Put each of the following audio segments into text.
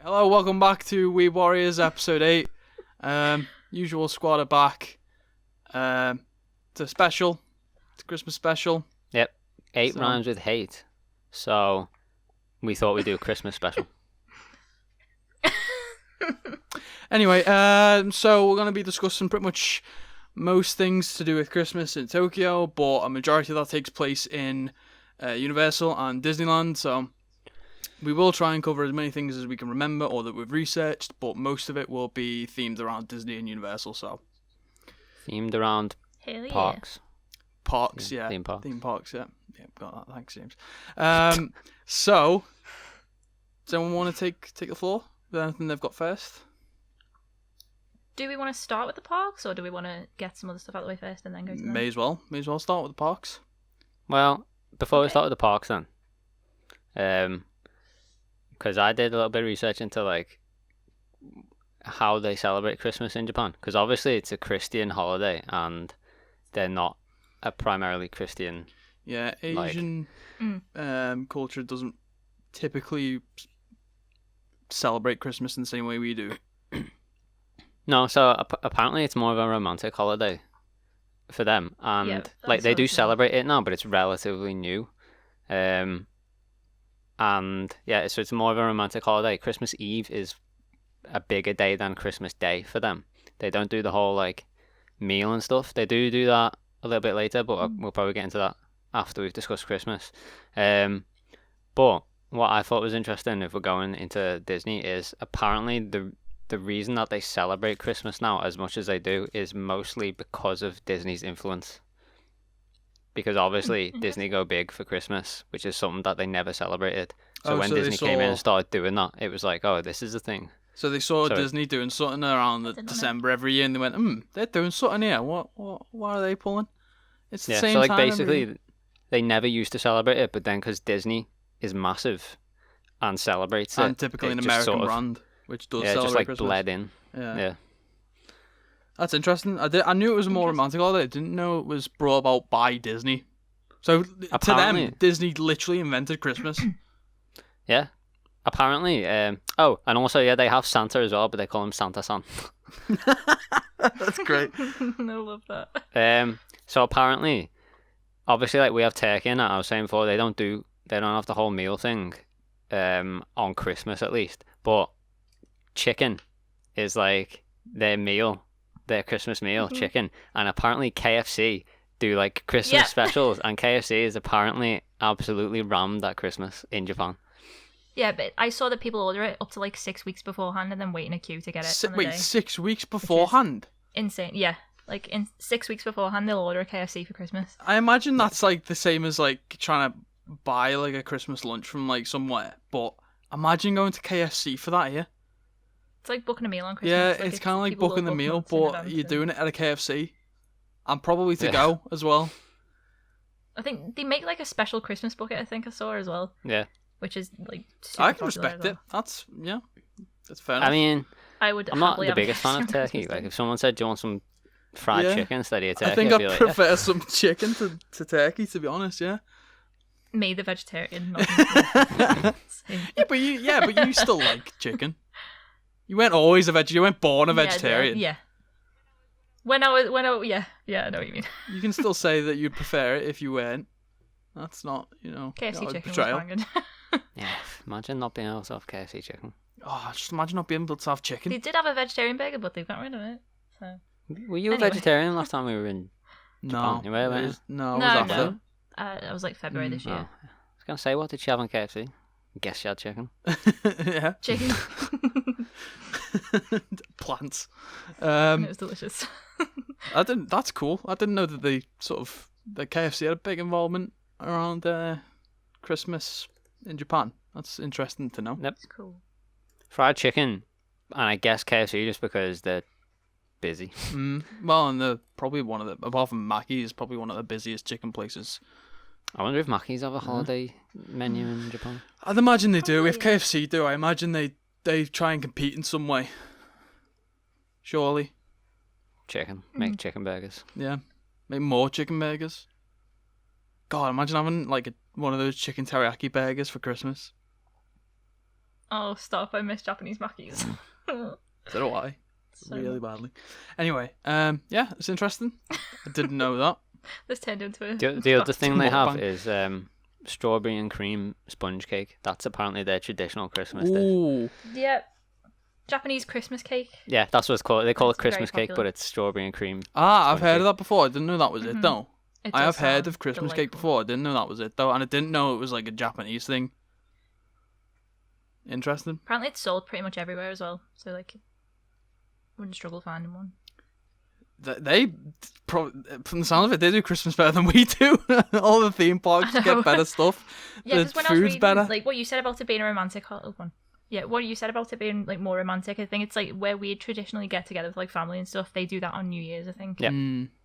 Hello, welcome back to Weeb Warriors episode 8. Usual squad are back. It's a special. It's a Christmas special. Yep. 8 rhymes with hate. So we thought we'd do a Christmas special. Anyway, so we're going to be discussing pretty much most things to do with Christmas in Tokyo, but a majority of that takes place in Universal and Disneyland, so we will try and cover as many things as we can remember or that we've researched, but most of it will be themed around Disney and Universal, so. Themed around parks. Parks, yeah. Theme parks. Theme parks, yeah. Yeah, got that. Thanks, James. So, does anyone want to take the floor with anything they've got first? Do we want to start with the parks, or do we want to get some other stuff out of the way first and then go to them? May as well start with the parks. Well, before we start with the parks then, because I did a little bit of research into like how they celebrate Christmas in Japan, because obviously it's a Christian holiday and they're not a primarily Christian. Yeah, Asian culture doesn't typically celebrate Christmas in the same way we do. No, so apparently it's more of a romantic holiday for them, and like they do celebrate it now, but it's relatively new. And yeah, so it's more of a romantic holiday. Christmas Eve is a bigger day than Christmas Day for them. They don't do the whole like meal and stuff. They do that a little bit later, but we'll probably get into that after we've discussed Christmas. But what I thought was interesting, if we're going into Disney, is apparently the reason that they celebrate Christmas now as much as they do is mostly because of Disney's influence. Because obviously Disney go big for Christmas, which is something that they never celebrated. So when Disney came in and started doing that, it was like, oh, this is the thing. So they saw Disney doing something around December every year, and they went, they're doing something here. What are they pulling? It's the same so like time basically they never used to celebrate it, but then because Disney is massive and celebrates it, and typically an American brand, which does celebrate just like Christmas. bled in. Yeah. That's interesting. I knew it was a more romantic holiday. I didn't know it was brought about by Disney. So apparently, to them, Disney literally invented Christmas. Yeah. Apparently. And also, they have Santa as well, but they call him Santa-san. That's great. I love that. So apparently, obviously, like we have turkey and that I was saying before, they don't have the whole meal thing on Christmas at least. But chicken is like their meal. Their Christmas meal, chicken. And apparently KFC do like Christmas specials, and KFC is apparently absolutely rammed at Christmas in Japan. Yeah, but I saw that people order it up to like 6 weeks beforehand and then wait in a queue to get it. Wait, 6 weeks beforehand? Insane, yeah. Like in 6 weeks beforehand, they'll order a KFC for Christmas. I imagine that's like the same as like trying to buy like a Christmas lunch from like somewhere, but imagine going to KFC for that here. It's like booking a meal on Christmas. Yeah, like it's kind of like booking the meal, but you're doing it at a KFC. And probably to go as well. I think they make like a special Christmas bucket, I think I saw as well. Yeah. Which is like super I can respect it. That's fair enough. I mean, I'm not the biggest fan of turkey. Like if someone said, do you want some fried chicken instead of your turkey? I think I'd prefer some chicken to turkey, to be honest, yeah. Me, the vegetarian. but you still like chicken. You weren't always a vegetarian. You weren't born a vegetarian. Yeah. I know what you mean. You can still say that you'd prefer it if you weren't. That's not, KFC chicken betrayal. was good. Yeah, imagine not being able to have KFC chicken. Oh, just imagine not being able to have chicken. They did have a vegetarian burger, but they've got rid of it. So. Were you a vegetarian last time we were in Japan? No. I was after. It was like February this year. I was going to say, what did she have on KFC? I guess she had chicken. Yeah. Chicken. Plants. It was delicious. That's cool. I didn't know that the KFC had a big involvement around Christmas in Japan. That's interesting to know. Yep. It's cool. Fried chicken, and I guess KFC just because they're busy. Well, and they're probably apart from Mackey's, probably one of the busiest chicken places. I wonder if Mackey's have a holiday menu in Japan. I'd imagine they do. If KFC do, I imagine they try and compete in some way. Surely. Chicken. Make chicken burgers. Yeah. Make more chicken burgers. God, imagine having like one of those chicken teriyaki burgers for Christmas. Oh, stop! I miss Japanese Mackies. So do I. So Really much. badly. Anyway, yeah, it's interesting. I didn't know that. This turned into a. The other thing they have Mukbang. is strawberry and cream sponge cake. That's apparently their traditional Christmas dish. Ooh. Yep. Japanese Christmas cake. Yeah, that's what it's called. They call it It's very Christmas cake, popular. but it's strawberry and cream. I've Sponge heard cake. of that before. I didn't know that was it Mhm. though. It I does have heard sound of Christmas cake delightful. before. I didn't know that was it though, and I didn't know it was like a Japanese thing. Interesting. Apparently, it's sold pretty much everywhere as well. So like, wouldn't struggle finding one. They from the sound of it, they do Christmas better than we do. All the theme parks I know. get better stuff. Yeah, The because when I was food's reading, better. like what you said about it being a romantic one. Yeah, what you said about it being like more romantic. I think it's like where we traditionally get together with like family and stuff. They do that on New Year's, I think. Yeah.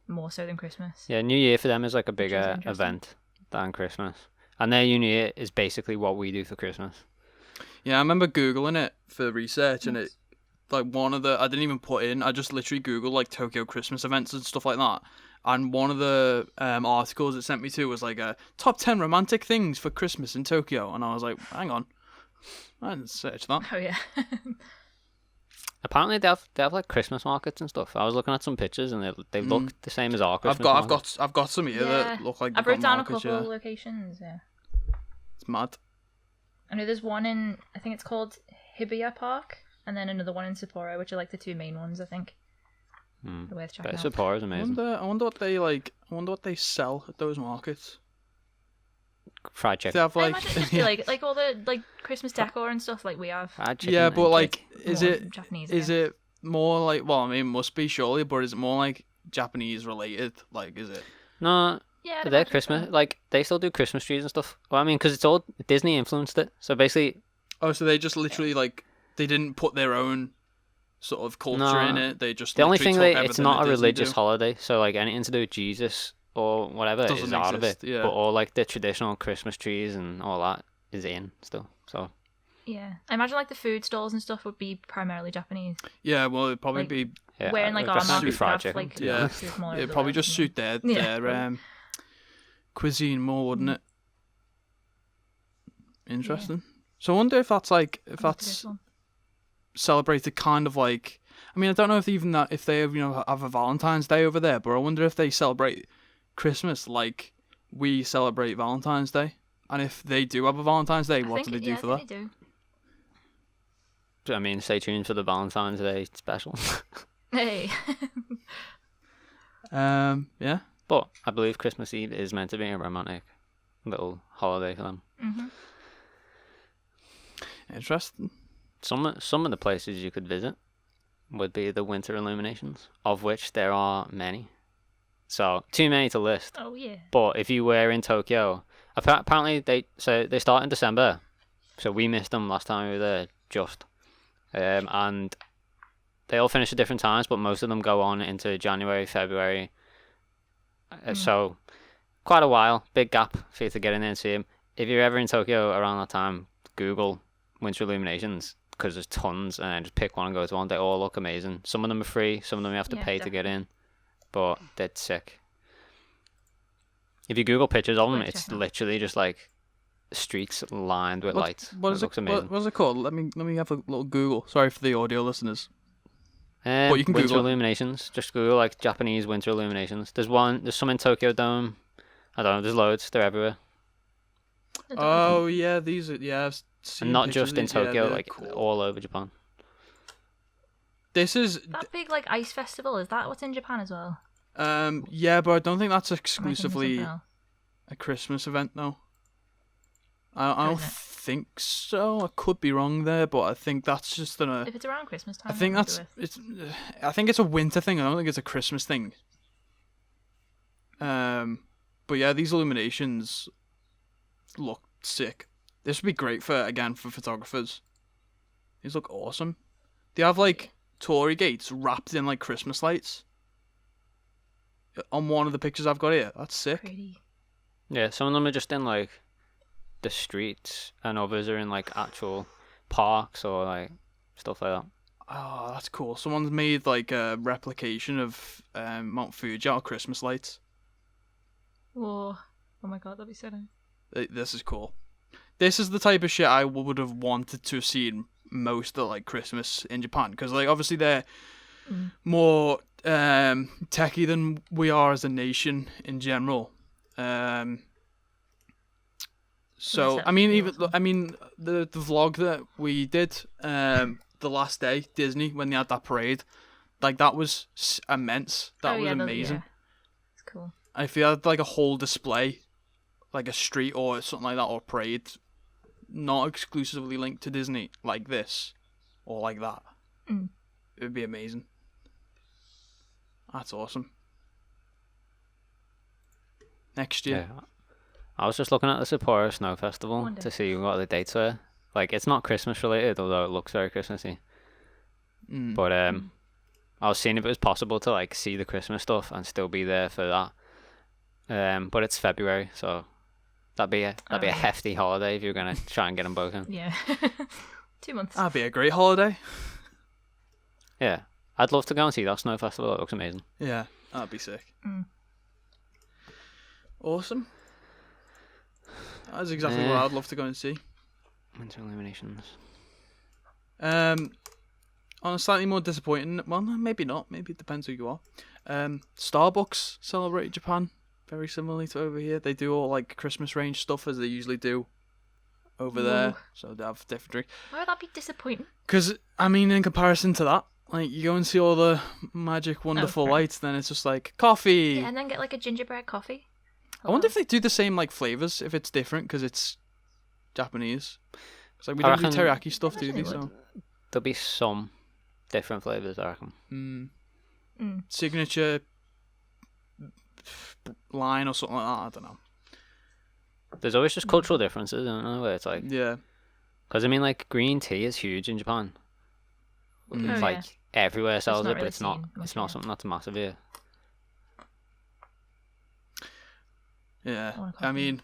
More so than Christmas. Yeah, New Year for them is like a bigger interesting. event than Christmas. And their New Year is basically what we do for Christmas. Yeah, I remember Googling it for research, and it like one of the I didn't even put in. I just literally Googled like Tokyo Christmas events and stuff like that. And one of the articles it sent me to was like a top 10 romantic things for Christmas in Tokyo, and I was like, hang on, I didn't search that. Oh yeah. Apparently they have like Christmas markets and stuff. I was looking at some pictures and they look the same as our Christmas markets. I've got some here Yeah. that look like I've they've wrote got down a markets, couple of yeah. locations. Yeah. It's mad. I know there's one in, I think it's called Hibiya Park, and then another one in Sapporo, which are like the two main ones, I think. They're worth checking But out. Sapporo is amazing. I wonder what they like. I wonder what they sell at those markets. Fried They chicken. have I like imagine it'd just be like all the like Christmas decor and stuff like we have. Fried chicken yeah, and but like, cake. is More it Japanese? is again. it more like? Well, I mean, it must be surely, but is it more like Japanese related? Like, is it? No, Yeah, I'd their imagine Christmas, so. like, they still do Christmas trees and stuff. Well, I mean, because it's all Disney influenced it. So basically, Oh, so they just literally like they didn't put their own sort of culture in No. it. They just the only literally thing took it's everything not that a Disney religious do. holiday. So, like, anything to do with Jesus or whatever Doesn't is out of exist, it. yeah. But all, like, the traditional Christmas trees and all that is in still. So, Yeah, I imagine like the food stalls and stuff would be primarily Japanese. Yeah, well, it'd probably Like, be yeah. Wearing like it'd our definitely be markets fried have chicken. like to be Yeah. honest. food from all over it'd the probably world, just wouldn't suit their Yeah, their probably. cuisine more, wouldn't it? Interesting. So I wonder if that's like if it? Look at that's this one. celebrated kind of like. I mean, I don't know if even that if they have have a Valentine's Day over there, but I wonder if they celebrate Christmas like we celebrate Valentine's Day, and if they do have a Valentine's Day, I what think do they it- do yeah, for I that? think they do. I mean, stay tuned for the Valentine's Day special. Hey. Yeah. But I believe Christmas Eve is meant to be a romantic little holiday for them. hmm Interesting. Some of the places you could visit would be the winter illuminations, of which there are many. So too many to list. Oh yeah. But if you were in Tokyo, apparently they start in December, so we missed them last time we were there just, and they all finish at different times, but most of them go on into January, February. So quite a while, big gap for you to get in there and see them. If you're ever in Tokyo around that time, Google winter illuminations because there's tons, and then just pick one and go to one. They all look amazing. Some of them are free, some of them you have to Yeah, pay to get definitely. in, but they're sick. If you Google pictures of them, Worth it's checking out. literally just like streets lined with lights. What is looks it? amazing. What's it called? Let me have a little Google. Sorry for the audio listeners. But you can winter Google it. illuminations. Just Google like Japanese winter illuminations. There's some in Tokyo Dome. I don't know. There's loads. They're everywhere, I don't know. Oh yeah, these are I've seen and not pictures just of in these, yeah, Tokyo, they're like cool. all over Japan. This is That big like ice festival, is that what's in Japan as well? yeah, but I don't think that's Or am I thinking of exclusively something else? a Christmas event though. I don't isn't it? think so. I could be wrong there, but I think that's just If it's around Christmas time, I think that might that's be it's. I think it's a winter thing. I don't think it's a Christmas thing. But yeah, these illuminations look sick. This would be great for photographers. These look awesome. They have like Torii gates wrapped in like Christmas lights. On one of the pictures I've got here, that's sick. pretty. Yeah, some of them are just in like the streets, and others are in like actual parks or like stuff like that. Oh, that's cool. Someone's made like a replication of Mount Fuji out of Christmas lights. Whoa. Oh my god, that'd be so nice. This is cool. This is the type of shit I would have wanted to have seen most of like Christmas in Japan, because like obviously they're more techie than we are as a nation in general. So I mean, the vlog that we did the last day, Disney, when they had that parade, like that was immense. That was amazing. Yeah. It's cool. If you had like a whole display, like a street or something like that, or parade, not exclusively linked to Disney, like this or like that, it would be amazing. That's awesome. Next year. Yeah. I was just looking at the Sapporo Snow Festival to see what the dates were. Like, it's not Christmas related, although it looks very Christmassy. But I was seeing if it was possible to like see the Christmas stuff and still be there for that. But it's February, so that'd be a hefty holiday if you're gonna try and get them both in. Yeah. 2 months. That'd be a great holiday. Yeah, I'd love to go and see that Snow Festival. It looks amazing. Yeah, that'd be sick. Awesome. That's exactly what I'd love to go and see. Winter illuminations. On a slightly more disappointing, well, maybe not. Maybe it depends who you are. Starbucks celebrated Japan very similarly to over here. They do all like Christmas range stuff as they usually do over there. So they have different drinks. Why would that be disappointing? Because I mean, in comparison to that, like you go and see all the magic, wonderful lights, then it's just like coffee. Yeah, and then get like a gingerbread coffee. I wonder if they do the same like flavors, if it's different because it's Japanese. Because like we don't do teriyaki stuff, do they? So there'll be some different flavors, I reckon. Signature line or something like that. I don't know. There's always just cultural differences, isn't there? Where it's like, yeah. Because I mean, like green tea is huge in Japan. It's like everywhere sells it, but it's not. It's not something that's massive here. Yeah, I mean,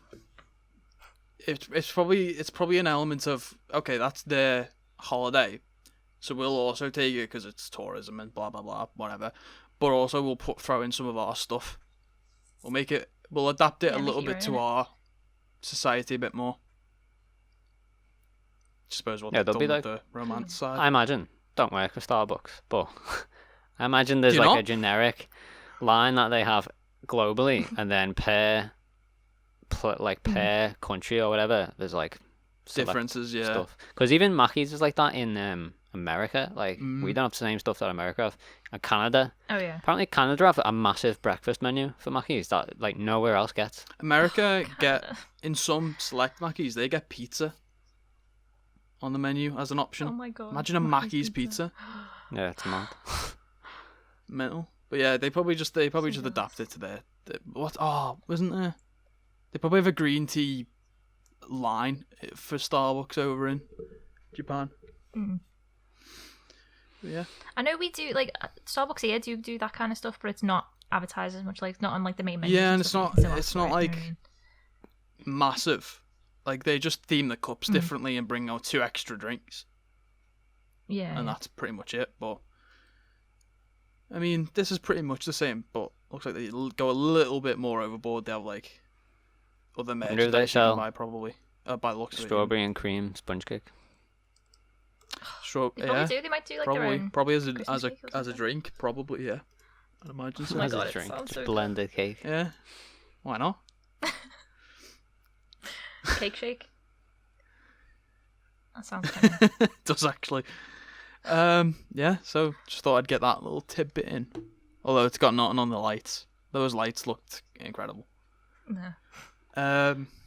it's probably an element of okay, that's their holiday, so we'll also take it because it's tourism and blah blah blah whatever, but also we'll throw in some of our stuff. We'll adapt it a little bit to our society a bit more. I suppose what they've done with the romance side. I imagine don't work for Starbucks, but I imagine there's like a generic line that they have globally, and then per country or whatever, there's like differences, stuff. Because even Mackey's is like that in America. Like we don't have the same stuff that America have. And Canada. Oh yeah. Apparently Canada have a massive breakfast menu for Mackey's that like nowhere else gets. America get in some select Mackey's they get pizza on the menu as an option. Oh my god! Imagine a Mackey's pizza. Yeah, it's mad. Mental. But yeah, they probably just adapt it to their what? Oh, wasn't there? They probably have a green tea line for Starbucks over in Japan. Yeah. I know we do, like, Starbucks here do that kind of stuff, but it's not advertised as much, like, it's not on, like, the main menu. Yeah, and it's not like, massive. Like, they just theme the cups differently and bring out 2 extra drinks. Yeah. And that's pretty much it, but... I mean, this is pretty much the same, but looks like they go a little bit more overboard. They have, like... other merchandise they sell buy probably by the looks of it. Strawberry and cream sponge cake. They probably do. They might do like their own. Probably as a drink. Probably yeah. I'd imagine so. Oh my As god, a drink, just so blended cake. Yeah. Why not? Cake shake. That sounds funny. It does actually. Yeah. So just thought I'd get that little tidbit in. Although it's got nothing on the lights. Those lights looked incredible. No.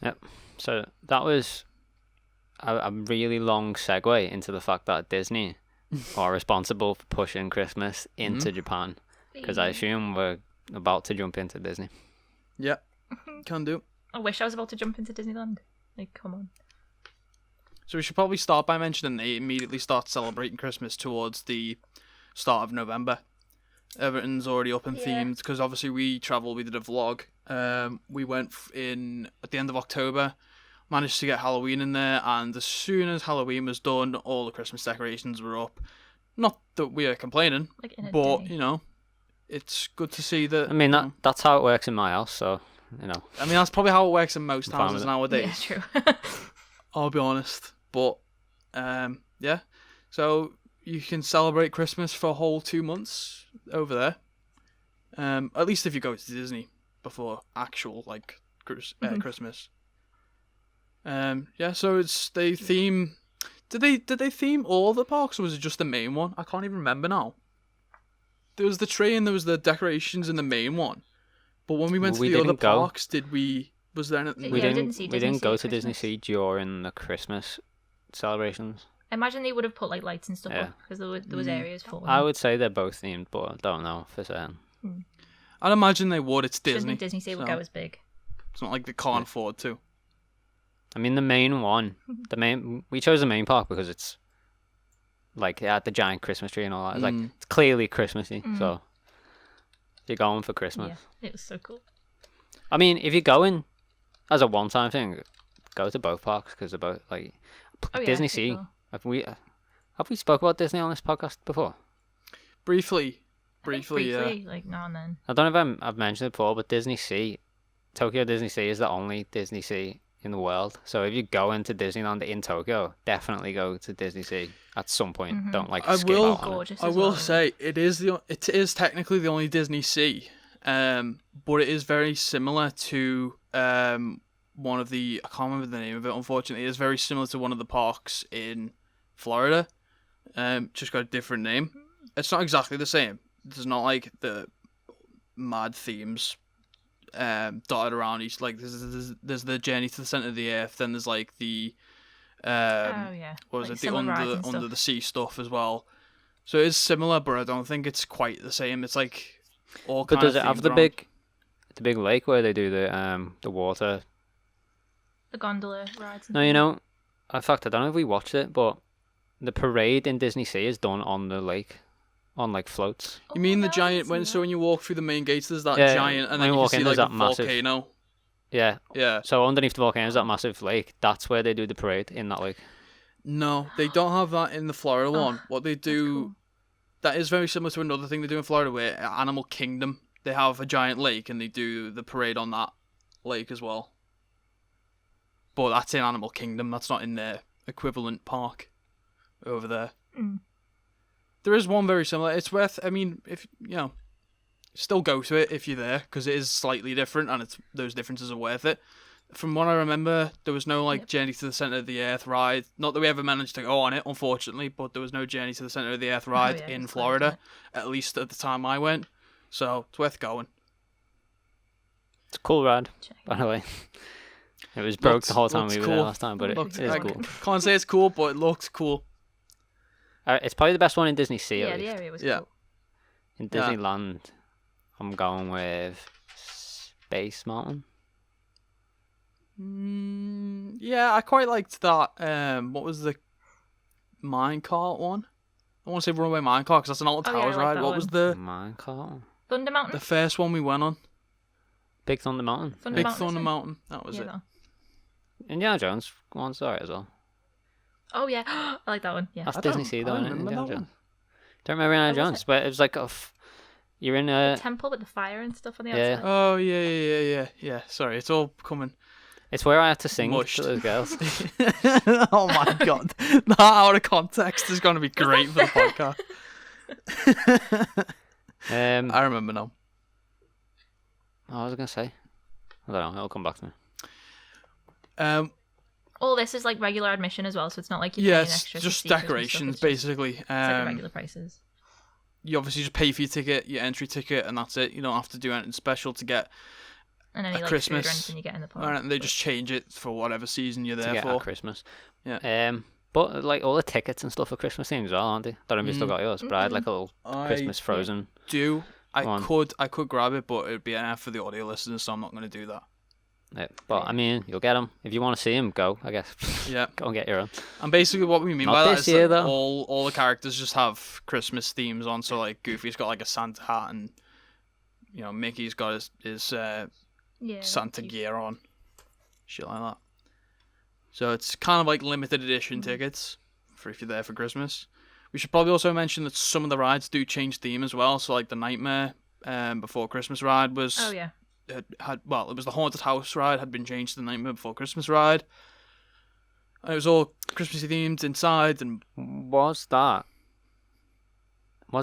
Yep. So that was a really long segue into the fact that Disney are responsible for pushing Christmas into Japan. Because I assume we're about to jump into Disney. Yeah, can do. I wish I was about to jump into Disneyland. Like, come on. So we should probably start by mentioning they immediately start celebrating Christmas towards the start of November. Everything's already up and themed because obviously we did a vlog. We went in at the end of October, managed to get Halloween in there, and as soon as Halloween was done, all the Christmas decorations were up. Not that we are complaining, Like in a but day. you know, it's good to see that. I mean that's how it works in my house, so you know. I mean, that's probably how it works in most I'm fine houses with it. nowadays. Yeah, true. I'll be honest. But, yeah. So, you can celebrate Christmas for a whole 2 months over there. At least if you go to Disney before actual, like, Christmas. Yeah, so they theme... Did they theme all the parks, or was it just the main one? I can't even remember now. There was the tree and there was the decorations in the main one. But when we went to the other parks, was there anything? We Yeah, didn't Disney go Sea to at Disney Christmas. Sea during the Christmas celebrations. I imagine they would have put like lights and stuff Yeah. up because there was areas for them. I would say they're both themed, but I don't know for certain. I'd imagine they would. It's Disney. Disney Sea would so go as big. It's not like they can't afford to. I mean, the main one, we chose the main park because it's like it had the giant Christmas tree and all that. It's like it's clearly Christmassy, so you're going for Christmas. Yeah, it was so cool. I mean, if you're going as a one-time thing, go to both parks because they're both like Disney it's Sea. cool. Have we spoke about Disney on this podcast before? Briefly, Briefly, yeah. like now and then. I don't know if I've mentioned it before, but Disney Sea, Tokyo Disney Sea is the only Disney Sea in the world. So if you go into Disneyland in Tokyo, definitely go to Disney Sea at some point. Don't like skip out on it. Gorgeous. I as will well. say it is technically the only Disney Sea, but it is very similar to one of the, I can't remember the name of it. Unfortunately, it is very similar to one of the parks in Florida. Just got a different name. It's not exactly the same. There's not like the mad themes dotted around each. Like there's the journey to the center of the earth. Then there's like the what was Like it, the summer rides and under stuff. the sea stuff as well. So it is similar, but I don't think it's quite the same. It's like all But kind does of it have themed the around. big lake where they do the water? The gondola rides. And No, you know, in fact, I don't know if we watched it, but the parade in Disney Sea is done on the lake, on like floats. You mean the Oh, no, I giant? didn't see So when you walk through the main gates, there's that Yeah, giant, and when then you you walk can in, see like there's the that massive- volcano. Yeah. Yeah. So underneath the volcano is that massive lake. That's where they do the parade in that lake. No, they don't have that in the Florida one. What they do, cool. that is very similar to another thing they do in Florida, where at Animal Kingdom they have a giant lake and they do the parade on that lake as well. But that's in Animal Kingdom. That's not in their equivalent park over there. There is one very similar. It's worth. I mean, if you know, still go to it if you're there because it is slightly different and it's those differences are worth it. From what I remember, there was no like Journey to the Center of the Earth ride. Not that we ever managed to go on it, unfortunately, but there was no Journey to the Center of the Earth ride yeah, in it's Florida, close, at least at the time I went. So it's worth going. It's a cool ride, Check. by the way. It was broke the whole time looks we were cool. there last time, but it Looks, is I cool. can't say it's cool, but it looks cool. It's probably the best one in Disney Sea. Yeah, at the least. area was Yeah. cool. In Yeah. Disneyland, I'm going with Space Mountain. Yeah, I quite liked that. What was the minecart one? I want to say Runaway Minecart because that's an Alton Oh, yeah, I Towers like ride. that What one. was the Minecart. Thunder Mountain. first one we went on? Big Thunder Mountain. Thunder Big Mountain, Thunder isn't it? Mountain. That was Yeah, it. that one. Indiana Jones one's alright as well. Oh yeah, I like that one. Yeah. That's I Disney don't- Sea I though, don't isn't it? remember Indiana that Jones. one. Don't remember Indiana Oh, was Jones, it? but it was like you're in a. Temple with the fire and stuff on the Yeah. outside. Oh yeah. Sorry, it's all coming. It's where I had to sing Mushed. to those girls. Oh my god, that out of context is going to be great for the podcast. I remember now. What was I gonna say? I don't know. It'll come back to me. All this is like regular admission as well, so it's not like you're Yeah, paying it's extra. to just see Christmas stuff, decorations it's just- basically. It's like the regular prices. You obviously just pay for your ticket, your entry ticket, and that's it. You don't have to do anything special to get. And any At like Christmas, food or anything you get in the park. And they just change it for whatever season you're To there get for. at Christmas. Yeah. But like all the tickets and stuff for Christmas themes as well, aren't they? Don't know if you still got yours, but I had like a little Christmas Frozen. I one. could grab it, but it'd be an F for the audio listeners, so I'm not going to do that. Yeah, but I mean, you'll get them if you want to see them. Go, I guess. Yeah. Go and get your own. And basically, what we mean Not by that this is year, that though. all the characters just have Christmas themes on. So like Goofy's got like a Santa hat, and Mickey's got his Santa gear on, shit like that. So it's kind of like limited edition tickets for if you're there for Christmas. We should probably also mention that some of the rides do change theme as well. So like the Nightmare Before Christmas ride was Oh yeah. it was the Haunted House ride had been changed to the Nightmare Before Christmas ride. And it was all Christmassy themed inside, and Was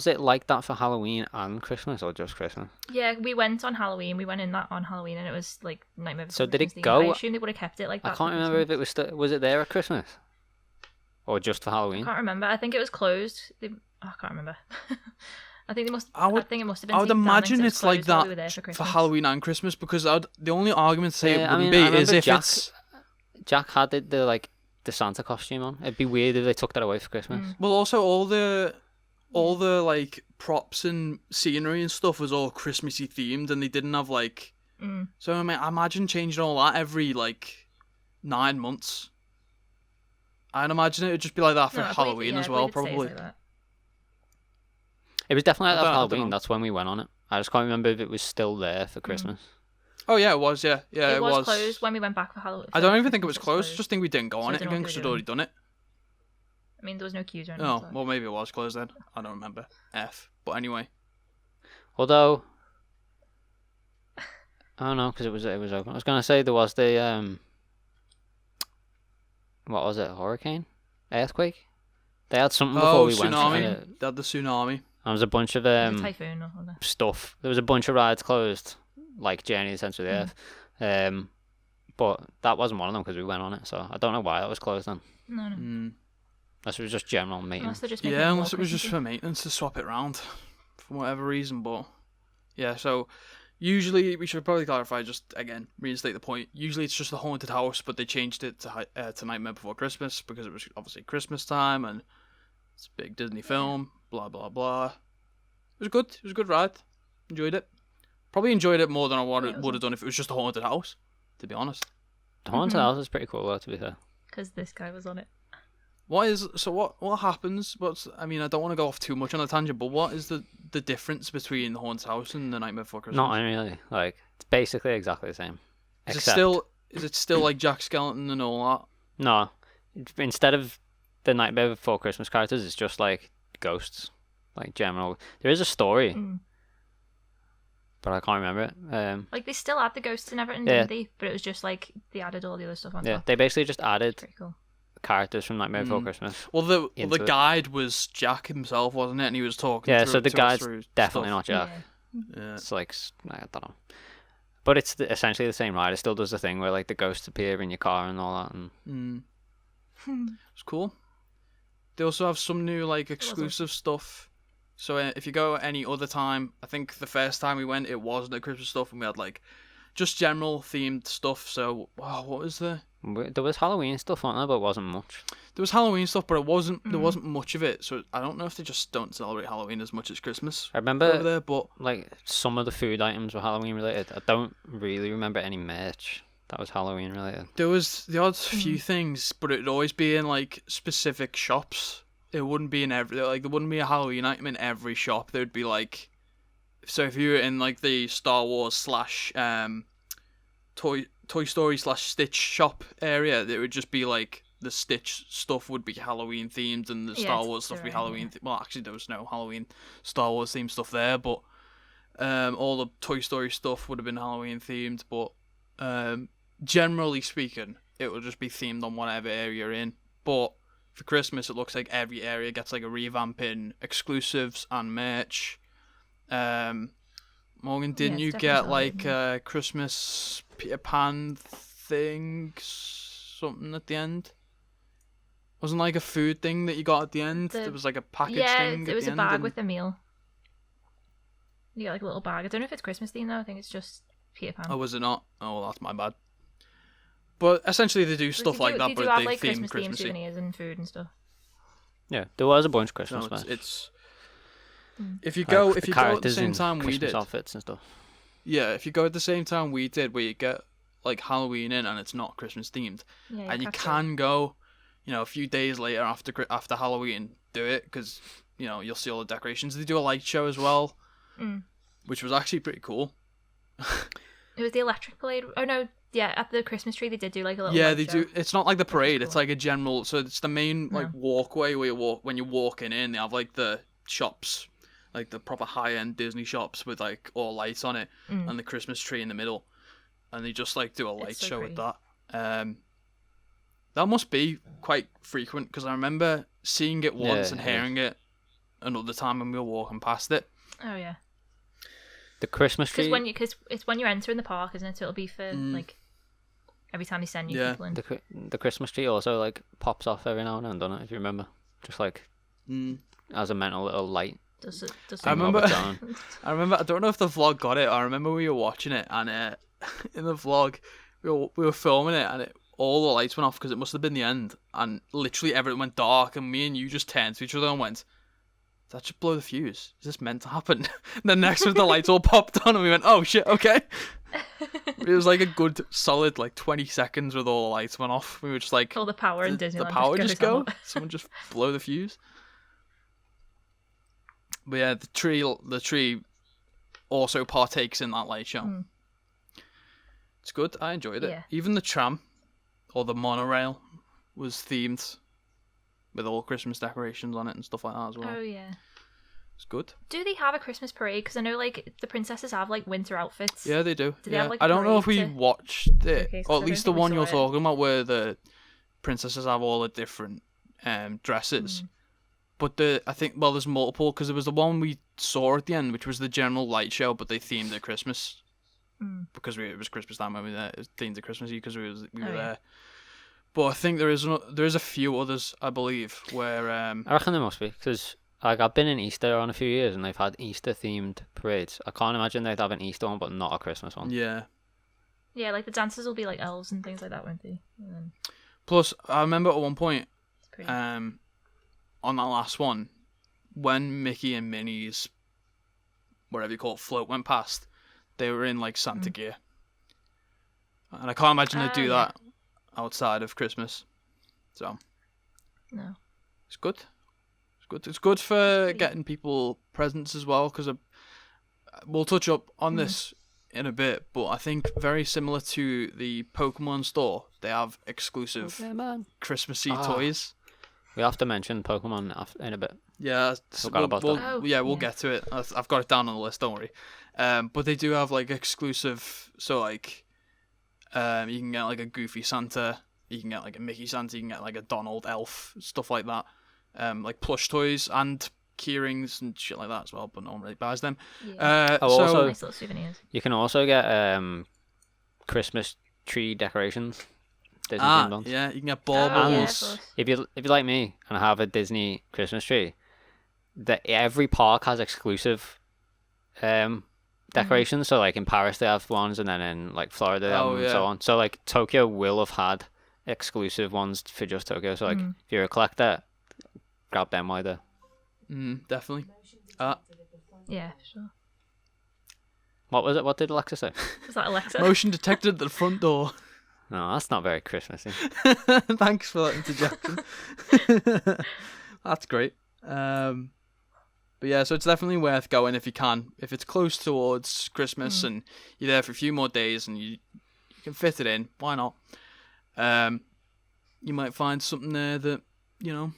it like that for Halloween and Christmas, or just Christmas? Yeah, we went on Halloween. We went in that on Halloween, and it was like Nightmare Before So did Christmas it themed. go? I assume they would have kept it like that. I can't remember if it was was it there at Christmas, or just for I Halloween. can't remember. I think it was closed. I can't remember. I think they must. I think it must have been. I would taken down imagine because it it's was like closed while we that were there for for Christmas. Halloween and Christmas, because the only argument to say it I wouldn't mean, I be is remember if it's... Jack had the Santa costume on. It'd be weird if they took that away for Christmas. Well, also all the like props and scenery and stuff was all Christmassy themed, and they didn't have like. So I mean, I imagine changing all that every like 9 months. I'd imagine it would just be like that for Halloween as well, probably. It was definitely like that for I don't Halloween. know. That's when we went on it. I just can't remember if it was still there for Christmas. Oh yeah, it was. Yeah, It was closed when we went back for Halloween. I don't even think it was closed. I just think we didn't go on I it don't know again what because they we'd were already done it. I mean, there was no queues or anything. Oh, so. well, maybe it was closed then. I don't remember. But anyway. Although, I don't know, because it was open. I was gonna say there was the what was it? Hurricane, earthquake. They had something before we went. Tsunami. They had the tsunami. There was a bunch of Typhoon or stuff. There was a bunch of rides closed, like Journey to the Centre of the Earth. But that wasn't one of them because we went on it. So I don't know why it was closed then. No. Unless it was just general maintenance. Unless it was just for maintenance to swap it around for whatever reason. But yeah, so usually we should probably clarify, just again reinstate the point. Usually it's just the Haunted House, but they changed it to Nightmare Before Christmas because it was obviously Christmas time and it's a big Disney film. Blah blah blah. It was good. It was a good ride. Enjoyed it. Probably enjoyed it more than I would have done if it was just a Haunted House. To be honest. The Haunted House is pretty cool though, to be fair. Because this guy was on it. What happens? I mean, I don't want to go off too much on a tangent, but what is the difference between the Haunted House and the Nightmare Before Christmas? Not really. Like, it's basically exactly the same. Is it still like Jack Skellington and all that? No. Instead of the Nightmare Before Christmas characters, it's just like ghosts, like general. There is a story, but I can't remember it. Like they still had the ghosts and everything, didn't they? But it was just like they added all the other stuff on top. They basically just added Pretty cool. characters from Nightmare Before Christmas. Well, the guide was Jack himself, wasn't it? And he was talking. Yeah, so the guide's definitely stuff. not Jack. Yeah. It's like, I don't know. But it's essentially the same ride. It still does the thing where like the ghosts appear in your car and all that. And It's cool. They also have some new like exclusive stuff. So if you go any other time, I think the first time we went, it wasn't the Christmas stuff, and we had like just general themed stuff. So what was there? There was Halloween stuff on there, but it wasn't much. There was Halloween stuff, but it wasn't. There wasn't much of it. So I don't know if they just don't celebrate Halloween as much as Christmas. I remember over there, but like some of the food items were Halloween related. I don't really remember any merch that was Halloween related. there was the odd few things, but it'd always be in like specific shops. It wouldn't be in every there wouldn't be a Halloween item in every shop. There would be like, so if you were in like the Star Wars / Toy Story / Stitch shop area, it would just be like the Stitch stuff would be Halloween themed and the Star Wars stuff would be Halloween. Well, actually, there was no Halloween Star Wars themed stuff there, but all the Toy Story stuff would have been Halloween themed. But generally speaking, it would just be themed on whatever area you're in. But for Christmas, it looks like every area gets like a revamp in exclusives and merch. Morgan, didn't you get like a Christmas Peter Pan thing, something at the end? Wasn't like a food thing that you got at the end? There was like a package thing. Yeah, it was a bag with a meal. You got like a little bag. I don't know if it's Christmas themed though. I think it's just Peter Pan. Oh, was it not? Oh, well, that's my bad. But essentially, they do stuff like that, they but do have they like theme Christmas themed Christmassy. souvenirs and food and stuff. Yeah, there was a bunch of Christmas. No, merch. it's if you go at the characters same in time we Christmas did. outfits and stuff. Yeah, if you go at the same time we did, where you get like Halloween in and it's not Christmas themed, Yeah, and you can go, a few days later after Halloween, do it because you'll see all the decorations. They do a light show as well, which was actually pretty cool. It was the electric parade. Oh no, yeah, at the Christmas tree they did do like a little. Yeah, light they show. do. It's not like the parade. Cool. It's like a general. So it's the main like walkway where when you're walking in. They have like the shops, like the proper high-end Disney shops with like all lights on it and the Christmas tree in the middle, and they just like do a light show with that. That must be quite frequent because I remember seeing it once and hearing it another time when we were walking past it. Oh yeah. The Christmas tree. Because it's when you're entering the park, isn't it? So it'll be for like every time they send you people in. The Christmas tree also like pops off every now and then, doesn't it? If you remember, just like as a mental little light. Does it I remember. I don't know if the vlog got it. I remember we were watching it, and in the vlog, we were filming it, and all the lights went off because it must have been the end, and literally everything went dark, and me and you just turned to each other and went, "That should blow the fuse. Is this meant to happen?" And then next was the lights all popped on, and we went, "Oh shit, okay." It was like a good solid like 20 seconds with all the lights went off. We were just like, all the power in Disneyland. The power just go. Out. Someone just blow the fuse. But yeah, the tree also partakes in that light show. It's good. I enjoyed it. Yeah. Even the tram or the monorail was themed with all Christmas decorations on it and stuff like that as well. Oh yeah. It's good. Do they have a Christmas parade? Because I know like the princesses have like winter outfits. Yeah, they do. They have, like, I don't know if we watched it, Okay, or at I least don't the think we one saw you're it. talking about where the princesses have all the different dresses. But I think, well, there's multiple, because there was the one we saw at the end, which was the general light show, but they themed it Christmas. Because it was Christmas time when we were there. It was themed it Christmas because we were there. But I think there is a few others, I believe, where... I reckon there must be, because like, I've been in Easter on a few years, and they've had Easter-themed parades. I can't imagine they'd have an Easter one, but not a Christmas one. Yeah. Yeah, like the dancers will be like elves and things like that, won't they? And then... Plus, I remember at one point... pretty... on that last one, when Mickey and Minnie's, whatever you call it, float went past, they were in like Santa gear. And I can't imagine they'd do that outside of Christmas. So, no. It's good. It's good for getting people presents as well, because we'll touch up on this in a bit, but I think very similar to the Pokemon store, they have exclusive Christmassy toys. We have to mention Pokemon in a bit. Yeah, we'll get to it. I've got it down on the list. Don't worry. But they do have like exclusive. So like, you can get like a Goofy Santa, you can get like a Mickey Santa, you can get like a Donald Elf, stuff like that. Like plush toys and keyrings and shit like that as well. But no one really buys them. Yeah. Also, nice little souvenirs. You can also get Christmas tree decorations. Disney themed ones. Yeah, you can get baubles. If you like me and have a Disney Christmas tree, every park has exclusive decorations. So like in Paris they have ones, and then in like Florida they have them and so on. So like Tokyo will have had exclusive ones for just Tokyo. So like if you're a collector, grab them either. Definitely. Yeah, sure. What was it? What did Alexa say? Was that Alexa? Motion detected at the front door. No, that's not very Christmassy. Thanks for that interjection. That's great. But yeah, so it's definitely worth going if you can. If it's close towards Christmas and you're there for a few more days and you can fit it in, why not? You might find something there that, you know.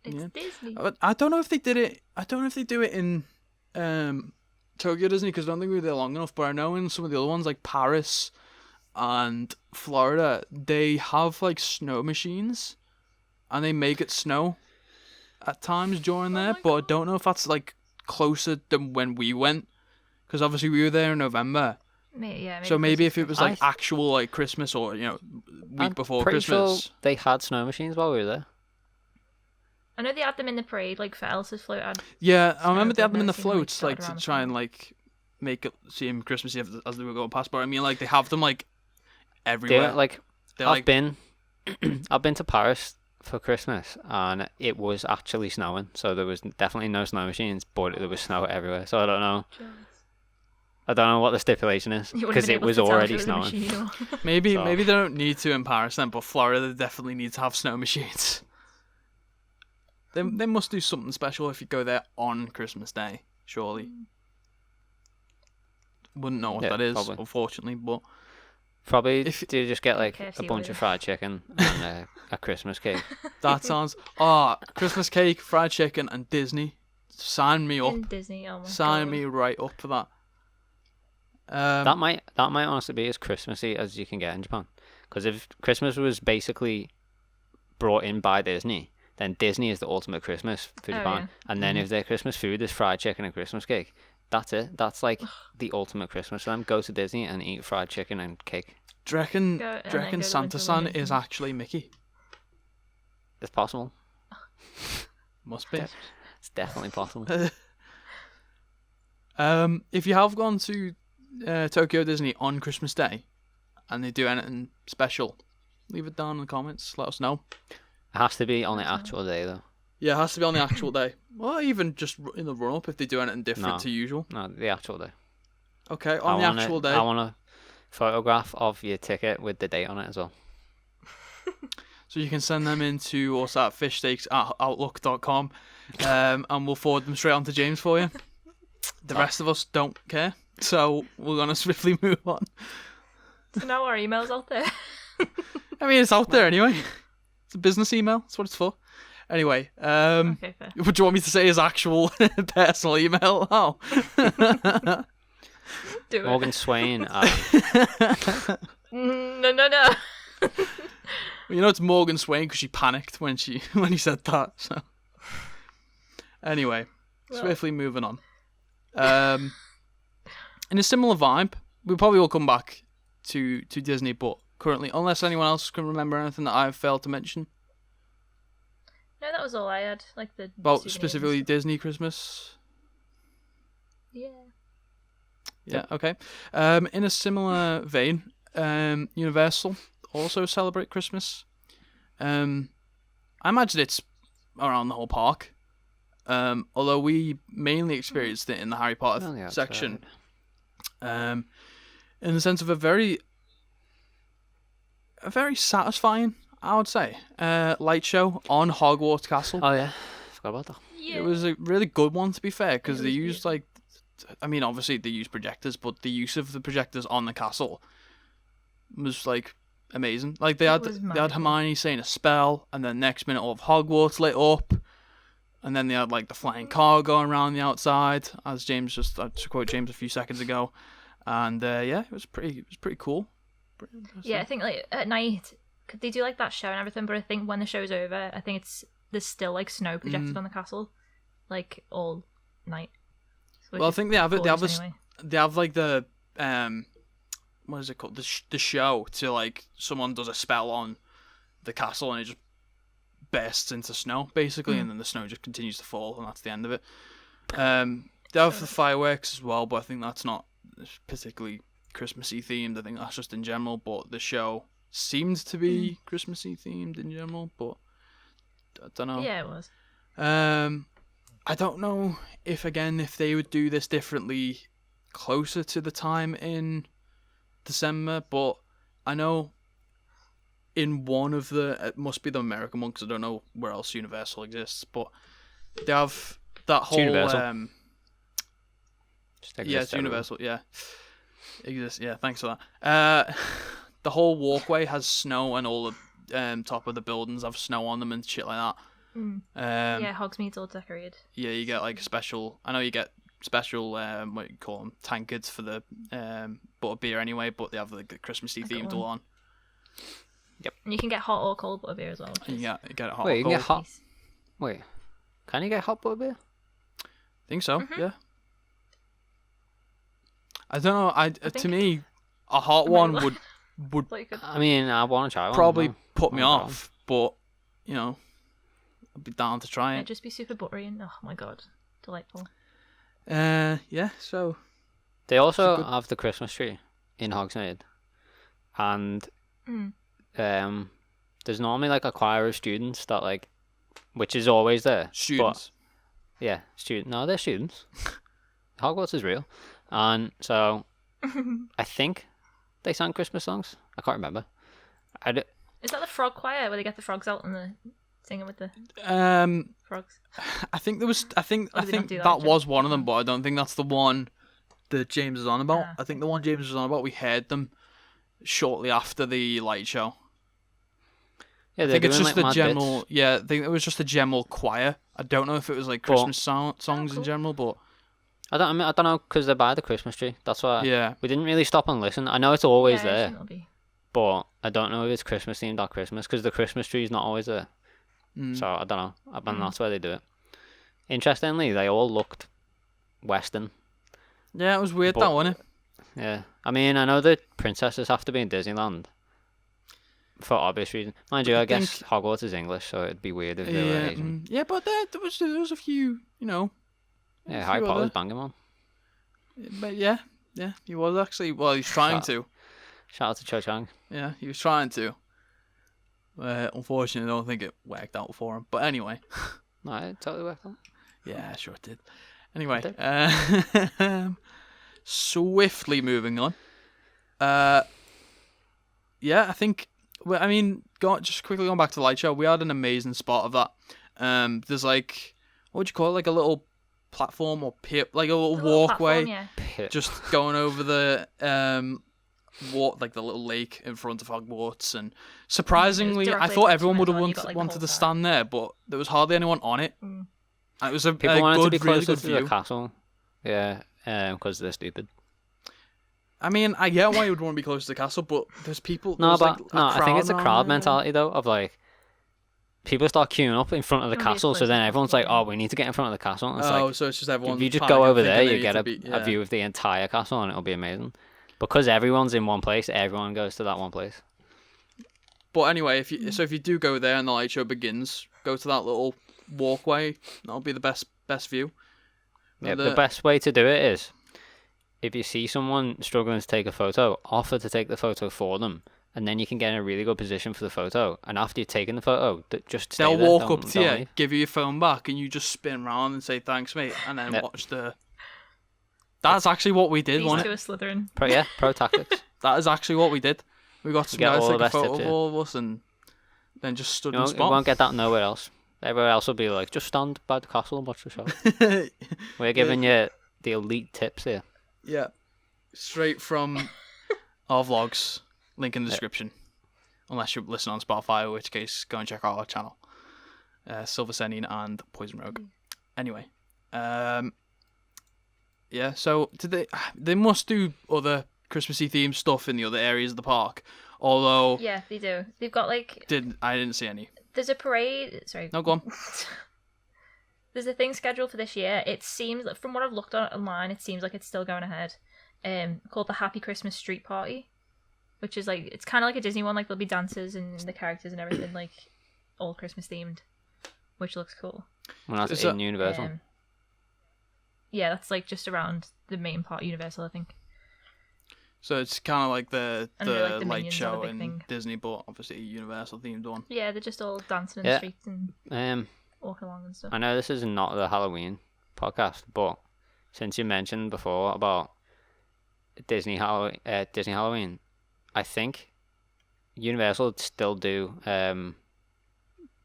It's Disney. I don't know if they did it. I don't know if they do it in Tokyo Disney, because I don't think we were there long enough. But I know in some of the other ones, like Paris and Florida, they have like snow machines and they make it snow at times during there, but I don't know if that's like closer than when we went, because obviously we were there in November. Maybe so maybe if it was like actual like Christmas or week before Christmas. Sure they had snow machines while we were there. I know they had them in the parade, like for Elsa's float. I remember they had them in the floats, like to try and like make it seem Christmassy as they were going past. But I mean, like they have them like everywhere. I've been to Paris for Christmas and it was actually snowing, so there was definitely no snow machines, but there was snow everywhere. So I don't know what the stipulation is, because it was already snowing. Maybe they don't need to in Paris then, but Florida definitely needs to have snow machines. They must do something special if you go there on Christmas Day, surely. Wouldn't know what that is, probably. Unfortunately, but probably do you just get like a bunch of fried chicken and a Christmas cake. That sounds Christmas cake, fried chicken, and Disney. sign me up. In Disney, oh my Sign god. me right up for that. That might honestly be as Christmassy as you can get in Japan. Because if Christmas was basically brought in by Disney, then Disney is the ultimate Christmas for Japan. Yeah. And then if their Christmas food is fried chicken and Christmas cake, that's it. That's like the ultimate Christmas for them. Go to Disney and eat fried chicken and cake. Do you reckon, Go- and do you then reckon go to Santa-san is Illuminations. actually Mickey? It's possible. Must be. It's definitely possible. If you have gone to Tokyo Disney on Christmas Day and they do anything special, leave it down in the comments. Let us know. It has to be on the actual day though. Yeah, it has to be on the actual day. Or even just in the run-up if they do anything different No. to usual. No, the actual day. Okay, on the actual day. I want a photograph of your ticket with the date on it as well. So you can send them into us at FishStakes@outlook.com and we'll forward them straight on to James for you. The rest of us don't care, so we're going to swiftly move on. So now our email's out there. I mean, it's out there anyway. It's a business email. That's what it's for. Anyway, Okay, fair. would you want me to say his actual personal email? Oh. Do it. Morgan Swain. No. You know it's Morgan Swain because she panicked when he said that. So anyway, Well. swiftly moving on. In a similar vibe, we probably will come back to Disney, but currently, unless anyone else can remember anything that I've failed to mention No, that was all I had. Like the about souvenirs. specifically Disney Christmas. Yeah. Yeah, okay. In a similar vein, Universal also celebrate Christmas. I imagine it's around the whole park. Although we mainly experienced it in the Harry Potter On the outside. section. In the sense of a very satisfying, I would say, light show on Hogwarts Castle. Oh yeah, forgot about that. Yeah. It was a really good one, to be fair, because It they was used obviously they used projectors, but the use of the projectors on the castle was like amazing. Like they It had was Hermione magical. saying a spell, and then next minute all of Hogwarts lit up, and then they had like the flying car going around the outside, as James to quote James a few seconds ago, and yeah, it was pretty cool. Pretty impressive. Yeah, I think like at night, 'cause they do like that show and everything, but I think when the show's over, I think there's still like snow projected on the castle, like all night. Which Well, I is think they have it. They have gorgeous this. anyway. They have like the what is it called? The show to like someone does a spell on the castle and it just bursts into snow basically, and then the snow just continues to fall, and that's the end of it. They have the fireworks as well, but I think that's not particularly Christmassy themed. I think that's just in general. But the show seemed to be Christmassy themed in general, but I don't know. Yeah, it was. I don't know if they would do this differently closer to the time in December, but I know in one of it must be the American one because I don't know where else Universal exists, but they have that whole Universal. Just yeah, exists it's everywhere. Universal, yeah. Exists, yeah, thanks for that. The whole walkway has snow and all the top of the buildings have snow on them and shit like that. Yeah, Hogsmeade's all decorated. Yeah, you get like special. I know you get special. What do you call them? Tankards for the butterbeer anyway, but they have like the Christmassy I've got themed one. one. And you can get hot or cold butterbeer as well. And you get it hot. Wait, or you can get cold. hot. Wait, can you get hot butterbeer? Think so? Yeah. I don't know. To think- me, a hot might one have- would I mean, I want to try one. probably no. put me No problem. off, but you know, I'd be down to try Yeah, it. just be super buttery and oh my god, delightful. Yeah. So They also good- have the Christmas tree in Hogsmeade, and there's normally like a choir of students that like, which is always there. students. But, yeah, No, they're students. Hogwarts is real, and so I think they sang Christmas songs. I can't remember. Is that the frog choir where they get the frogs out and the singing with the frogs? I think there was. I think Or do they not do that, that Jim? was one of them, but I don't think that's the one that James is on about. Ah, I think the one James was on about, we heard them shortly after the light show. Yeah, I they're think it's doing, just like, the mad general. bits. Yeah, I think it was just a general choir. I don't know if it was like Christmas songs in cool. general, but I don't know, because they're by the Christmas tree. That's why yeah. we didn't really stop and listen. I know it's always yeah, I there, assume it'll be. but I don't know if it's Christmas themed or Christmas, because the Christmas tree is not always there. Mm. So I don't know. I mean, that's where they do it. Interestingly, they all looked Western. Yeah, it was weird But- that, wasn't it? Yeah. I mean, I know the princesses have to be in Disneyland for obvious reasons. Mind you, I guess Hogwarts is English, so it'd be weird if they were Yeah, Asian. yeah, but there was a few, you know. Yeah, a Harry few Potter's other- banging one. But yeah, he was actually. Well, he was trying to. Shout out to Cho Chang. Yeah, he was trying to. Unfortunately, I don't think it worked out for him. But anyway. No, it totally worked out. Yeah, sure it did. Anyway, It swiftly moving on. Yeah, I think. Well, I mean, just quickly going back to the light show, we had an amazing spot of that. There's like, what would you call it? Like a little platform or like a little walkway, Platform, just going over the like the little lake in front of Hogwarts. And surprisingly, I directly thought across everyone from would it, have so you got, like, the wanted whole to side. stand there, but there was hardly anyone on it. Mm. And it was a People wanted to be really closer good to view. the castle. Yeah, because they're stupid. I mean, I get why you would want to be close to the castle, but there's people. No, there's, but like, no, I think it's a around crowd there. mentality though, of like people start queuing up in front of the Nobody is castle, so close then to the everyone's castle, like, yeah. "Oh, we need to get in front of the castle." And it's Oh, like, so it's just everyone. if you just panicking, go over thinking there, they you need get to a be- a view of the entire castle, and it'll be amazing. Because everyone's in one place, everyone goes to that one place. But anyway, if you do go there and the light show begins, go to that little walkway. That'll be the best view. Yeah, But the best way to do it is if you see someone struggling to take a photo, offer to take the photo for them, and then you can get in a really good position for the photo. And after you've taken the photo, just stay They'll there, walk don't- up to don't you, leave. give you your phone back, and you just spin around and say thanks, mate, and then Yep. watch the. That's actually what we did, These wasn't two it? are Slytherin. Pro tactics. That is actually what we did. We got some get guys all to the take a best photo tips, of yeah. all of us, and then just stood You in won't, spot. you won't get that nowhere else. Everywhere else will be like, just stand by the castle and watch the show. We're giving you the elite tips here. Yeah, straight from our vlogs. Link in the description. Unless you listen on Spotify, in which case go and check out our channel. SilverSennin and Poison Rogue. Anyway, yeah. So did they must do other Christmassy themed stuff in the other areas of the park. Although Yeah, they do. They've got like I didn't see any. there's a parade. Sorry. No, go on. There's a thing scheduled for this year. It seems, from what I've looked on online, it seems like it's still going ahead. Called the Happy Christmas Street Party, which is like, it's kind of like a Disney one. Like there'll be dancers and the characters and everything, like all Christmas themed, which looks cool. Well, that's Is in that- Universal. Yeah, that's like just around the main part, Universal, I think. So it's kind of like the And they're, like, the light Minions are show the big in thing. Disney, but obviously a Universal themed one. Yeah, they're just all dancing in Yeah. the streets and walking along and stuff. I know this is not the Halloween podcast, but since you mentioned before about Disney Halloween, I think Universal would still do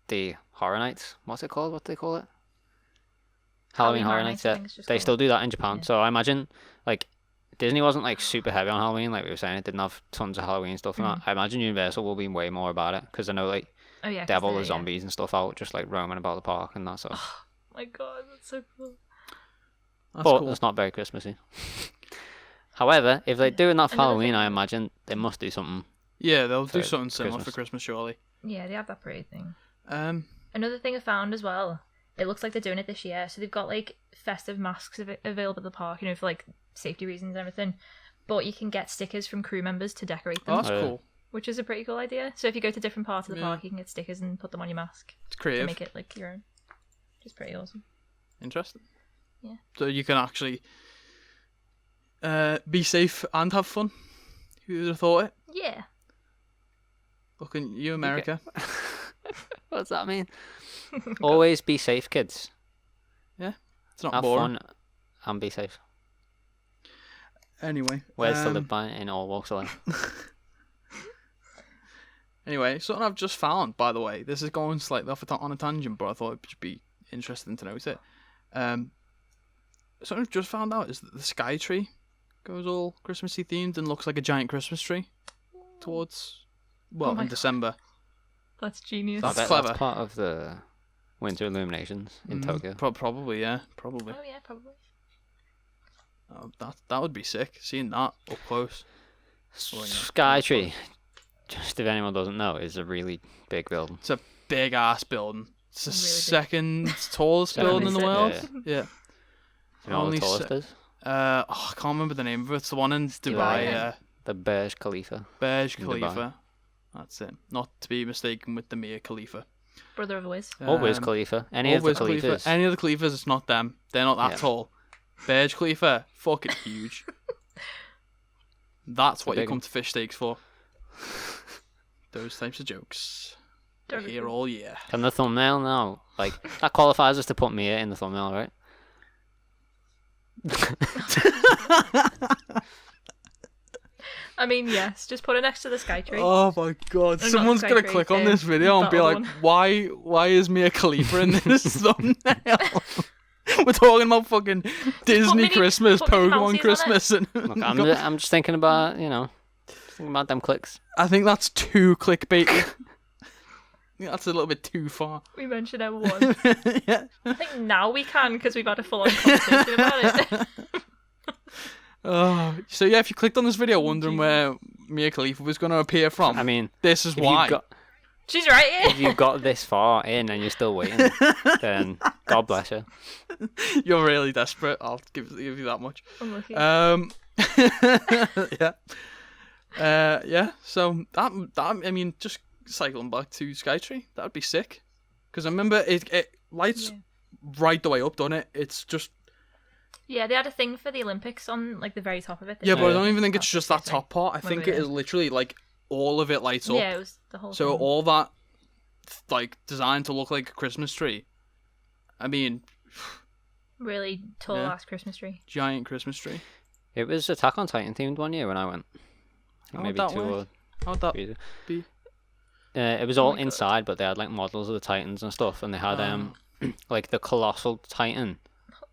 the Horror Nights. What's it called? What do they call it? Halloween Horror Nights. I Yeah, think it's just they called. still do that in Japan. Yeah. So I imagine like Disney wasn't like super heavy on Halloween, like we were saying. It didn't have tons of Halloween stuff and that. I imagine Universal will be way more about it because I know like Oh yeah, they have all the yeah. zombies and stuff out, just like roaming about the park and that sort. Oh my god, that's so cool. That's But cool. it's not very Christmassy. However, if they're doing that for Another Halloween, thing- I imagine they must do something. Yeah, they'll do for something similar for Christmas. Christmas, surely. Yeah, they have that parade thing. Um, Another thing I found as well, it looks like they're doing it this year. So they've got like festive masks available at the park, you know, for like safety reasons and everything. But you can get stickers from crew members to decorate them, oh, that's Oh, yeah. cool. which is a pretty cool idea. So if you go to different parts of the Yeah. park, you can get stickers and put them on your mask It's to creative. make it like your own, which is pretty awesome. Interesting. Yeah. So you can actually be safe and have fun. Who would have thought it? Yeah. Looking you, America. What does that mean? Always be safe, kids. It's not Have boring. fun and be safe. Anyway. Words to live by in all walks of life. Anyway, something I've just found, by the way. This is going slightly off on a tangent, but I thought it should be interesting to note it. Something I've just found out is that the sky tree goes all Christmassy themed and looks like a giant Christmas tree towards, well, Oh my in God. December. That's genius. I That's bet clever. That's part of the winter illuminations in Tokyo. Probably, yeah. Probably. Oh yeah, probably. Oh, that would be sick. Seeing that up close. Skytree, just if anyone doesn't know, is a really big building. It's a big ass building. It's the Really big. second tallest Second building in the big. world. Yeah. Yeah. Do you know what Only the tallest is? I can't remember the name of it. It's the one in Dubai. Dubai. The Burj Khalifa. Burj In Khalifa. Dubai. That's it. Not to be mistaken with the Mia Khalifa. Brother of Wiz. Or Wiz Um, Khalifa. Any or of the Wiz Khalifa. Khalifas. Any of the Khalifas, it's not them. They're not that Yeah. tall. Burj Khalifa, fucking huge. That's what you big come one. to FishStakes for. Those types of jokes. We're here all year. Can the thumbnail now? Like, that qualifies us to put Mia in the thumbnail, right? I mean, yes. Just put it next to the Skytree. Oh my god. not Someone's gonna Skytree, click on this video and that be other like, one. why is Mia Khalifa in this thumbnail? We're talking about fucking Disney Minnie- Christmas, put Minnie Pokemon Mousies on it. Christmas, and Look, I'm just thinking about, thinking about them clicks. I think that's too clickbait. I think that's a little bit too far. We mentioned it once. Yeah. I think now we can because we've had a full-on conversation about it. Oh, so yeah, if you clicked on this video wondering where Mia Khalifa was going to appear from, I mean, this is if why. She's right if here. you got this far in and you're still waiting, then God bless you. You're really desperate. I'll give you that much. Unlucky. Yeah. Yeah. So that I mean, just cycling back to Skytree, that would be sick. Because I remember it lights right the way up, doesn't it? It's just Yeah, they had a thing for the Olympics on like the very top of it. yeah, but I Yeah. don't even think it's That's just the that thing. top part. I When think we it were is literally like all of it lights up. Yeah, it was the whole So thing. all that like designed to look like a Christmas tree. I mean, Really tall Yeah. ass Christmas tree. giant Christmas tree. It was Attack on Titan themed one year when I went. I think How'd maybe that 2 work? or How'd that 3 years. be? It was Oh all my God. inside, but they had like models of the Titans and stuff, and they had like the colossal Titan.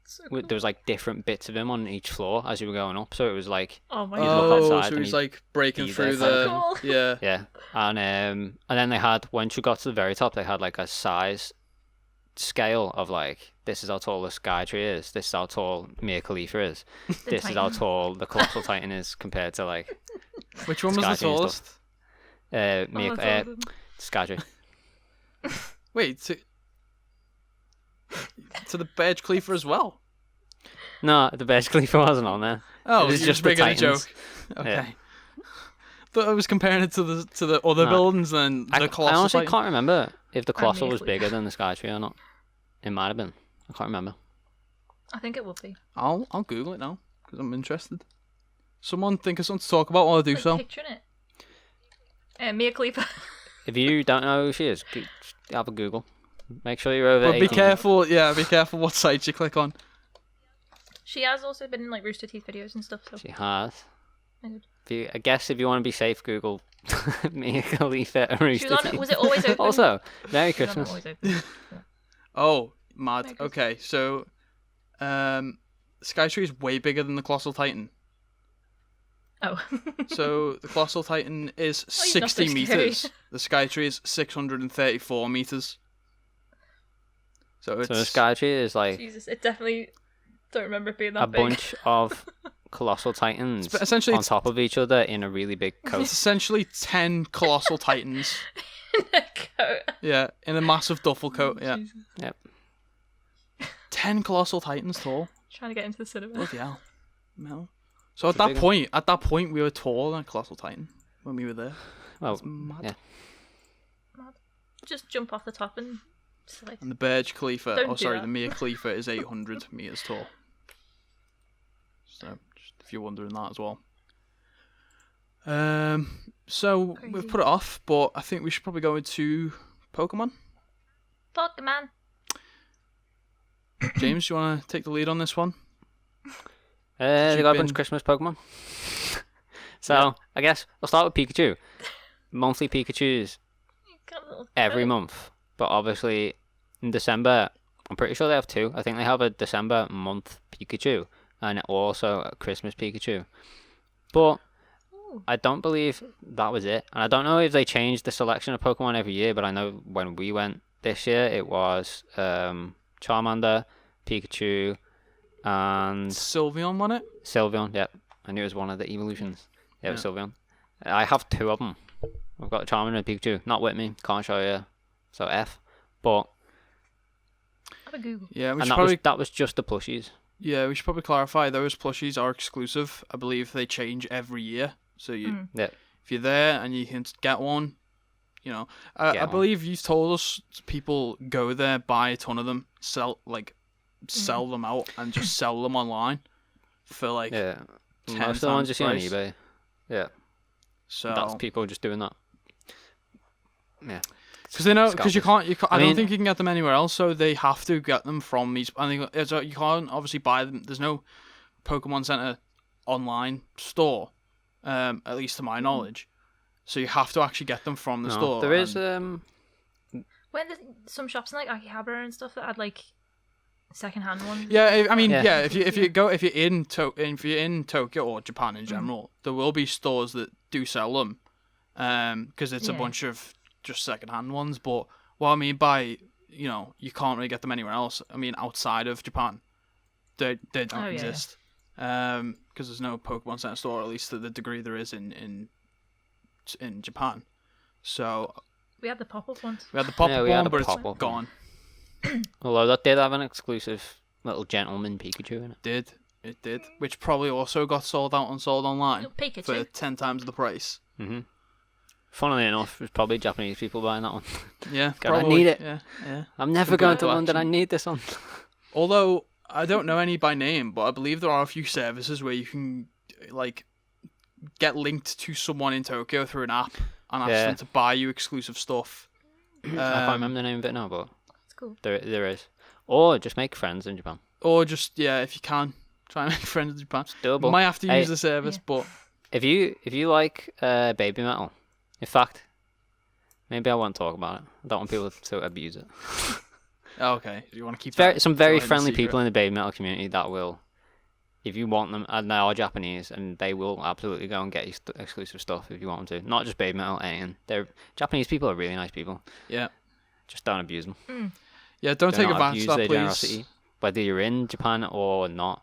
So There was like different bits of him on each floor as you were going up, so it was like Oh my You'd god. look outside so and he's you'd like breaking be through there the kind of thing. yeah. yeah, and then they had once you got to the very top, they had like a size scale of like this is how tall the Skytree is, this is how tall Mia Khalifa is, The this is how Titan. tall the colossal Titan is compared to like Which one was the Skytree and tallest? stuff. Oh, Mia that's awesome. Skytree. Wait, to the Burj Khalifa as well. No, the Burj Khalifa wasn't on there. Oh, It was you're just the making a Titans. joke. Okay. Yeah. Thought I was comparing it to the other No. buildings than I the colossal. honestly Titan. can't remember if the colossal Mia was Khalifa. bigger than the Skytree or not. It might have been. I can't remember. I think it would be. I'll Google it now because I'm interested. Someone think of something to talk about while I do Like, so. picturing it. Mia Khalifa. If you don't know who she is, have a Google. Make sure you're over But 18. be careful. Yeah, be careful what sites you click on. She has also been in like Rooster Teeth videos and stuff. So She has. Good. I guess if you want to be safe, Google Mia Khalifa and she Rooster was on. Teeth. Was it always open? Also, Merry She was on Christmas. Always Open. Oh, mad. Very good. Okay, so Skytree is way bigger than the Colossal Titan. Oh. So the Colossal Titan is he's not so 60 meters. The Skytree is 634 meters. So it's So the Skytree is like Jesus, it definitely don't remember it being that a big. bunch of colossal titans It's essentially on top of each other in a really big it's coat. essentially 10 Colossal Titans. in a coat. Yeah, in a massive duffel coat. Yeah, Jesus. Yep. 10 Colossal Titans tall. Trying to get into the cinema. Bloody hell. No. So It's a big at that point, we were taller than a Colossal Titan when we were there. Well, It's mad. yeah. Just jump off the top and slide. And the Burj Khalifa, Don't do that. the Mia Khalifa is 800 meters tall. So, just if you're wondering that as well. So we've Crazy. put it off, but I think we should probably go into Pokemon. Pokemon. James, you want to take the lead on this one? They you've got a bunch been- of Christmas Pokemon. So I guess we'll start with Pikachu. Monthly Pikachus Got a little every coat. month, but obviously in December, I'm pretty sure they have 2. I think they have a December month Pikachu and also a Christmas Pikachu. But Ooh. I don't believe that was it. And I don't know if they changed the selection of Pokemon every year, but I know when we went this year, it was Charmander, Pikachu, and Sylveon won it. Sylveon. Yep, I knew it was one of the evolutions. Yeah, it was Sylveon. I have 2 of them. I've got Charmander and Pikachu. Not with me. Can't show you. So F. But Have a Google. Yeah, we and should probably that was just the plushies. yeah we should probably clarify those plushies are exclusive. I believe they change every year. So you Yeah. if you're there and you can get one, you know, I believe you told us people go there, buy a ton of them, sell them out, and just sell them online for like Yeah. 10 Most of the ones you see on price. eBay. Yeah. So That's people just doing that. Yeah. because they know because you Scalpers. can't. I don't think you can get them anywhere else. So they have to get them from these. I think you can't obviously buy them. There's no Pokemon Center online store, at least to my knowledge. So you have to actually get them from the store. There is When there's some shops in like Akihabara and stuff that had like second-hand ones. Yeah, I mean, Yeah. if you're in Tokyo or Japan in general, there will be stores that do sell them, because it's a bunch of just second-hand ones. But what I mean by you can't really get them anywhere else. I mean, outside of Japan, they don't exist, because there's no Pokemon Center store, at least to the degree there is in Japan. So We had the pop-up ones. we had the pop-up we had one, a but it's pop-up gone. Although that did have an exclusive little gentleman Pikachu in it. It did, which probably also got sold out and sold online Little Pikachu. for 10 times the price. Mm-hmm. Funnily enough, it was probably Japanese people buying that one. Yeah, God, I probably. need it. Yeah. I'm never Good going to collection. London. I need this one. Although I don't know any by name, but I believe there are a few services where you can like get linked to someone in Tokyo through an app and ask them to buy you exclusive stuff. I can't remember the name of it now, but That's cool. there is. Or just make friends in Japan. Or just if you can try and make friends in Japan. Doable. You might have to Hey, use the service, but If you like baby metal, in fact, maybe I won't talk about it. I don't want people to abuse it. okay, you want to keep Some very hidden friendly secret. people in the baby metal community that will, if you want them, and they are Japanese, and they will absolutely go and get you exclusive stuff if you want them to. Not just baby metal, anything. Japanese people are really nice people. Yeah. Just don't abuse them. Yeah, don't Do take not advantage abuse of that, their please. generosity, whether you're in Japan or not.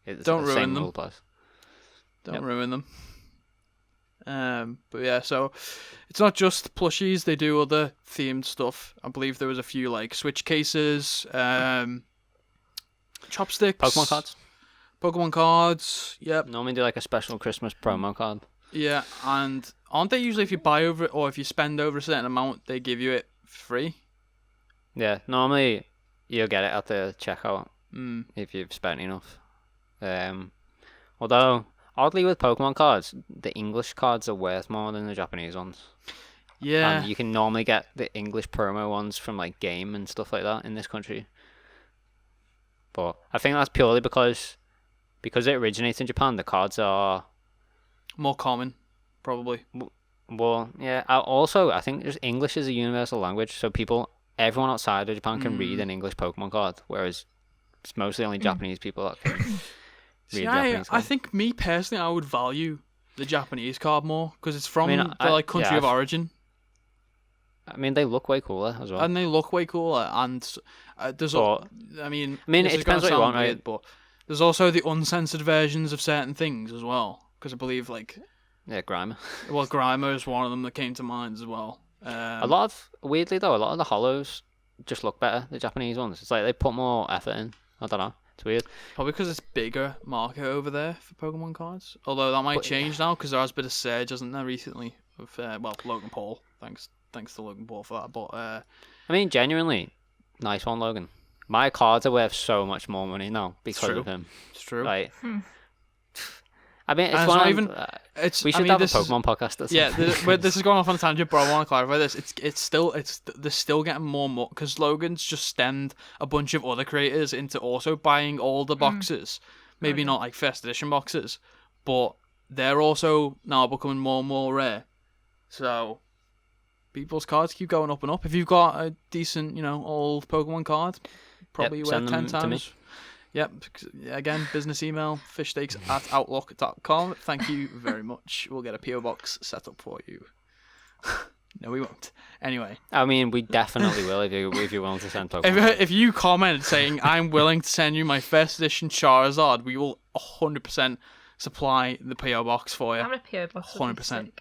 It's Don't the ruin same them. rule applies. Don't ruin them. But yeah, so it's not just plushies. They do other themed stuff. I believe there was a few like Switch cases, chopsticks, Pokemon cards. Yep. Normally do like a special Christmas promo card. Yeah, and aren't they usually if you buy over or if you spend over a certain amount, they give you it free? Yeah, normally you'll get it at the checkout Mm. if you've spent enough. Although, oddly with Pokemon cards, the English cards are worth more than the Japanese ones. Yeah. And you can normally get the English promo ones from like Game and stuff like that in this country. But I think that's purely because it originates in Japan, the cards are More common, probably. well, yeah. I think just English is a universal language, so everyone outside of Japan can read an English Pokemon card, whereas it's mostly only Japanese people that can read See, Japanese I card. think me personally, I would value the Japanese card more because it's from the country yeah, of origin. I mean, they look way cooler as well. And they look way cooler, and there's I mean, it this is depends gonna what you sound want, right? weird, but there's also the uncensored versions of certain things as well. Because I believe, like, Yeah, Grimer. well, Grimer is one of them that came to mind as well. Weirdly though, a lot of the hollows just look better, the Japanese ones. It's like they put more effort in. I don't know. It's weird. Probably because it's bigger market over there for Pokemon cards. Although that might change now because there has been a surge, hasn't there, recently? Of Logan Paul. Thanks to Logan Paul for that. But I mean, genuinely, nice one, Logan. My cards are worth so much more money now because of him. It's true. Like, I mean, And it's it's one not of- even- we should have a Pokemon podcast. At some Yeah, point. this is going off on a tangent, but I want to clarify this. They're still getting more because Logan's just stemmed a bunch of other creators into also buying all the boxes. Maybe not like first edition boxes, but they're also now becoming more and more rare. So people's cards keep going up and up. If you've got a decent, old Pokemon card, probably worth send 10 them to me. times. Yep. Again, business email, fishstakes@outlook.com. Thank you very much. We'll get a PO box set up for you. No, we won't. Anyway. I mean, we definitely will if you're willing to send Pokemon. If you comment saying, I'm willing to send you my first edition Charizard, we will 100% supply the PO box for you. I'm a PO box. 100%.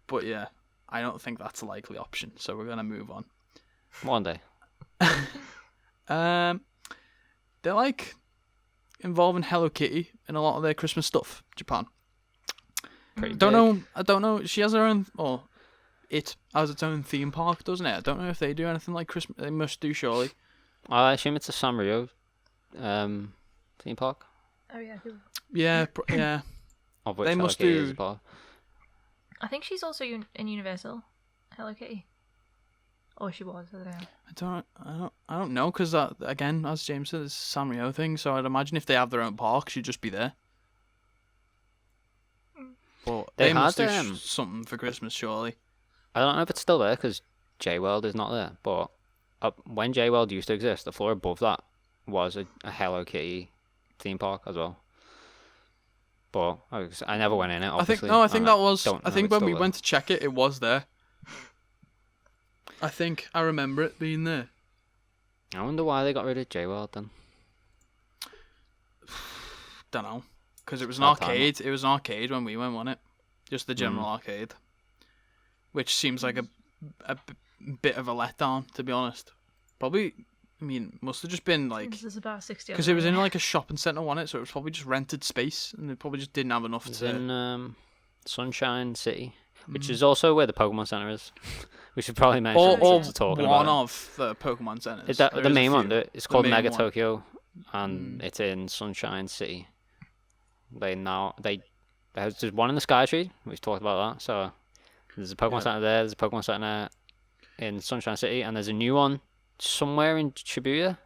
But yeah, I don't think that's a likely option, so we're gonna move on. One day. They're like involving Hello Kitty in a lot of their Christmas stuff. Japan. Pretty I big. don't know. She has her own, or it has its own theme park, doesn't it? I don't know if they do anything like Christmas. They must do, surely. I assume it's a Sanrio theme park. Oh yeah. Yeah, yeah. Of which They Hello must Kitty do- is a part. I think she's also in Universal. Hello Kitty. Or she was. I don't know. I don't know, because again, as James said, it's a Sanrio thing. So I'd imagine if they have their own park, she'd just be there. But They they must do had, something for Christmas, surely. I don't know if it's still there because J-World is not there. But when J-World used to exist, the floor above that was a Hello Kitty theme park as well. But I never went in it. Obviously. I think that was. don't I know think it's when still we there. went to check it, it was there. I think I remember it being there. I wonder why they got rid of J-World then. Don't know, because it was an Hard time, arcade. It was an arcade when we went, wasn't it? Just the general Mm. arcade, which seems like a bit of a letdown, to be honest. Probably, I mean, must have just been like This is about 60. because it was in like a shopping centre, wasn't it? So it was probably just rented space, and they probably just didn't have enough It's to. in Sunshine City, which Mm. is also where the Pokemon Center is. We should probably mention or since we're talking one about of the Pokemon centres. it. The main one. It's called main Mega one. Tokyo, and Mm. it's in Sunshine City. There's one in the Skytree. We've talked about that. So there's a Pokemon Yeah. Center there. There's a Pokemon Center in Sunshine City, and there's a new one somewhere in Shibuya.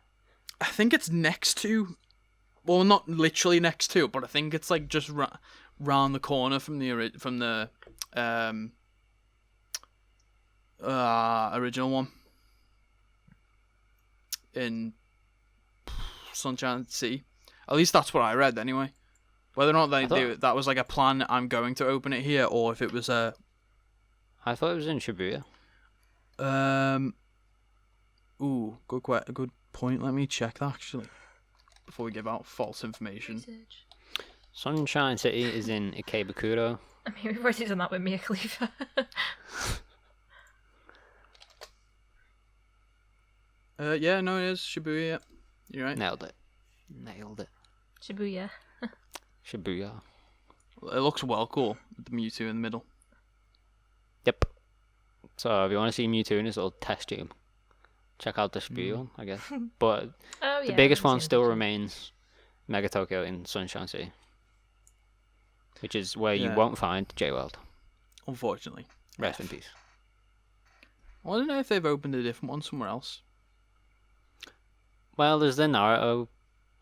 I think it's next to, well, not literally next to, but I think it's like just round the corner from the original one in Sunshine City. At least that's what I read, anyway. Whether or not that was like a plan, I'm going to open it here, or if it was a. I thought it was in Shibuya. Ooh, good point. Let me check that actually before we give out false information. Research. Sunshine City is in Ikebukuro. I mean, we've already done that with Mia Khalifa. Yeah, no, it is Shibuya. Yeah. You're right. Nailed it. Shibuya. Shibuya. It looks well cool with the Mewtwo in the middle. Yep. So if you want to see Mewtwo in his little test tube, check out the Shibuya one, I guess. But Oh yeah. the biggest I've one seen still it. remains Mega Tokyo in Sunshine City, which is where you Yeah. won't find J-World. Unfortunately. Rest in peace. I don't know if they've opened a different one somewhere else. Well, there's the Naruto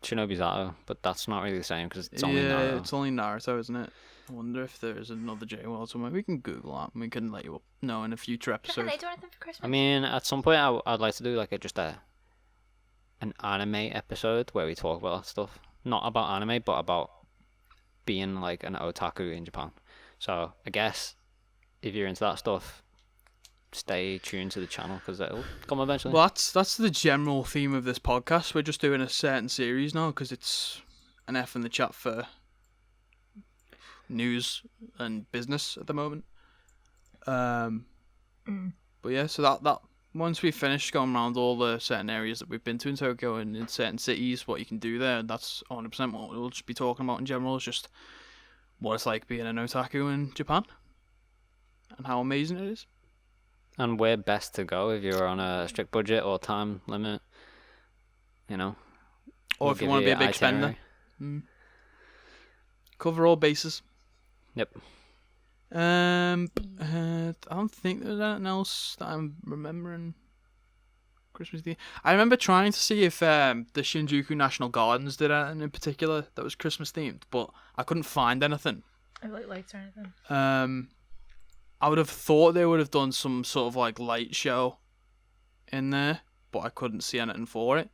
Shinobi Zato, but that's not really the same because it's only Naruto. It's only Naruto, isn't it? I wonder if there is another J-World somewhere. We can Google that and we can let you know in a future Can episode. they do anything for Christmas? I mean, at some point, I'd like to do like an anime episode where we talk about that stuff. Not about anime, but about being like an otaku in Japan. So I guess if you're into that stuff, stay tuned to the channel because it'll come eventually. Well, that's the general theme of this podcast. We're just doing a certain series now because it's an F in the chat for news and business at the moment. But yeah, so that once we finish going around all the certain areas that we've been to in Tokyo and in certain cities, what you can do there, that's 100% what we'll just be talking about in general. Is just what it's like being an otaku in Japan and how amazing it is. And where best to go if you're on a strict budget or time limit, you know. Or We'll if you give want to be a an big spender. itinerary. Cover all bases. Yep. I don't think there's anything else that I'm remembering. Christmas Eve. I remember trying to see if the Shinjuku National Gardens did anything in particular that was Christmas themed, but I couldn't find anything. I like lights or anything. I would have thought they would have done some sort of like light show in there, but I couldn't see anything for it.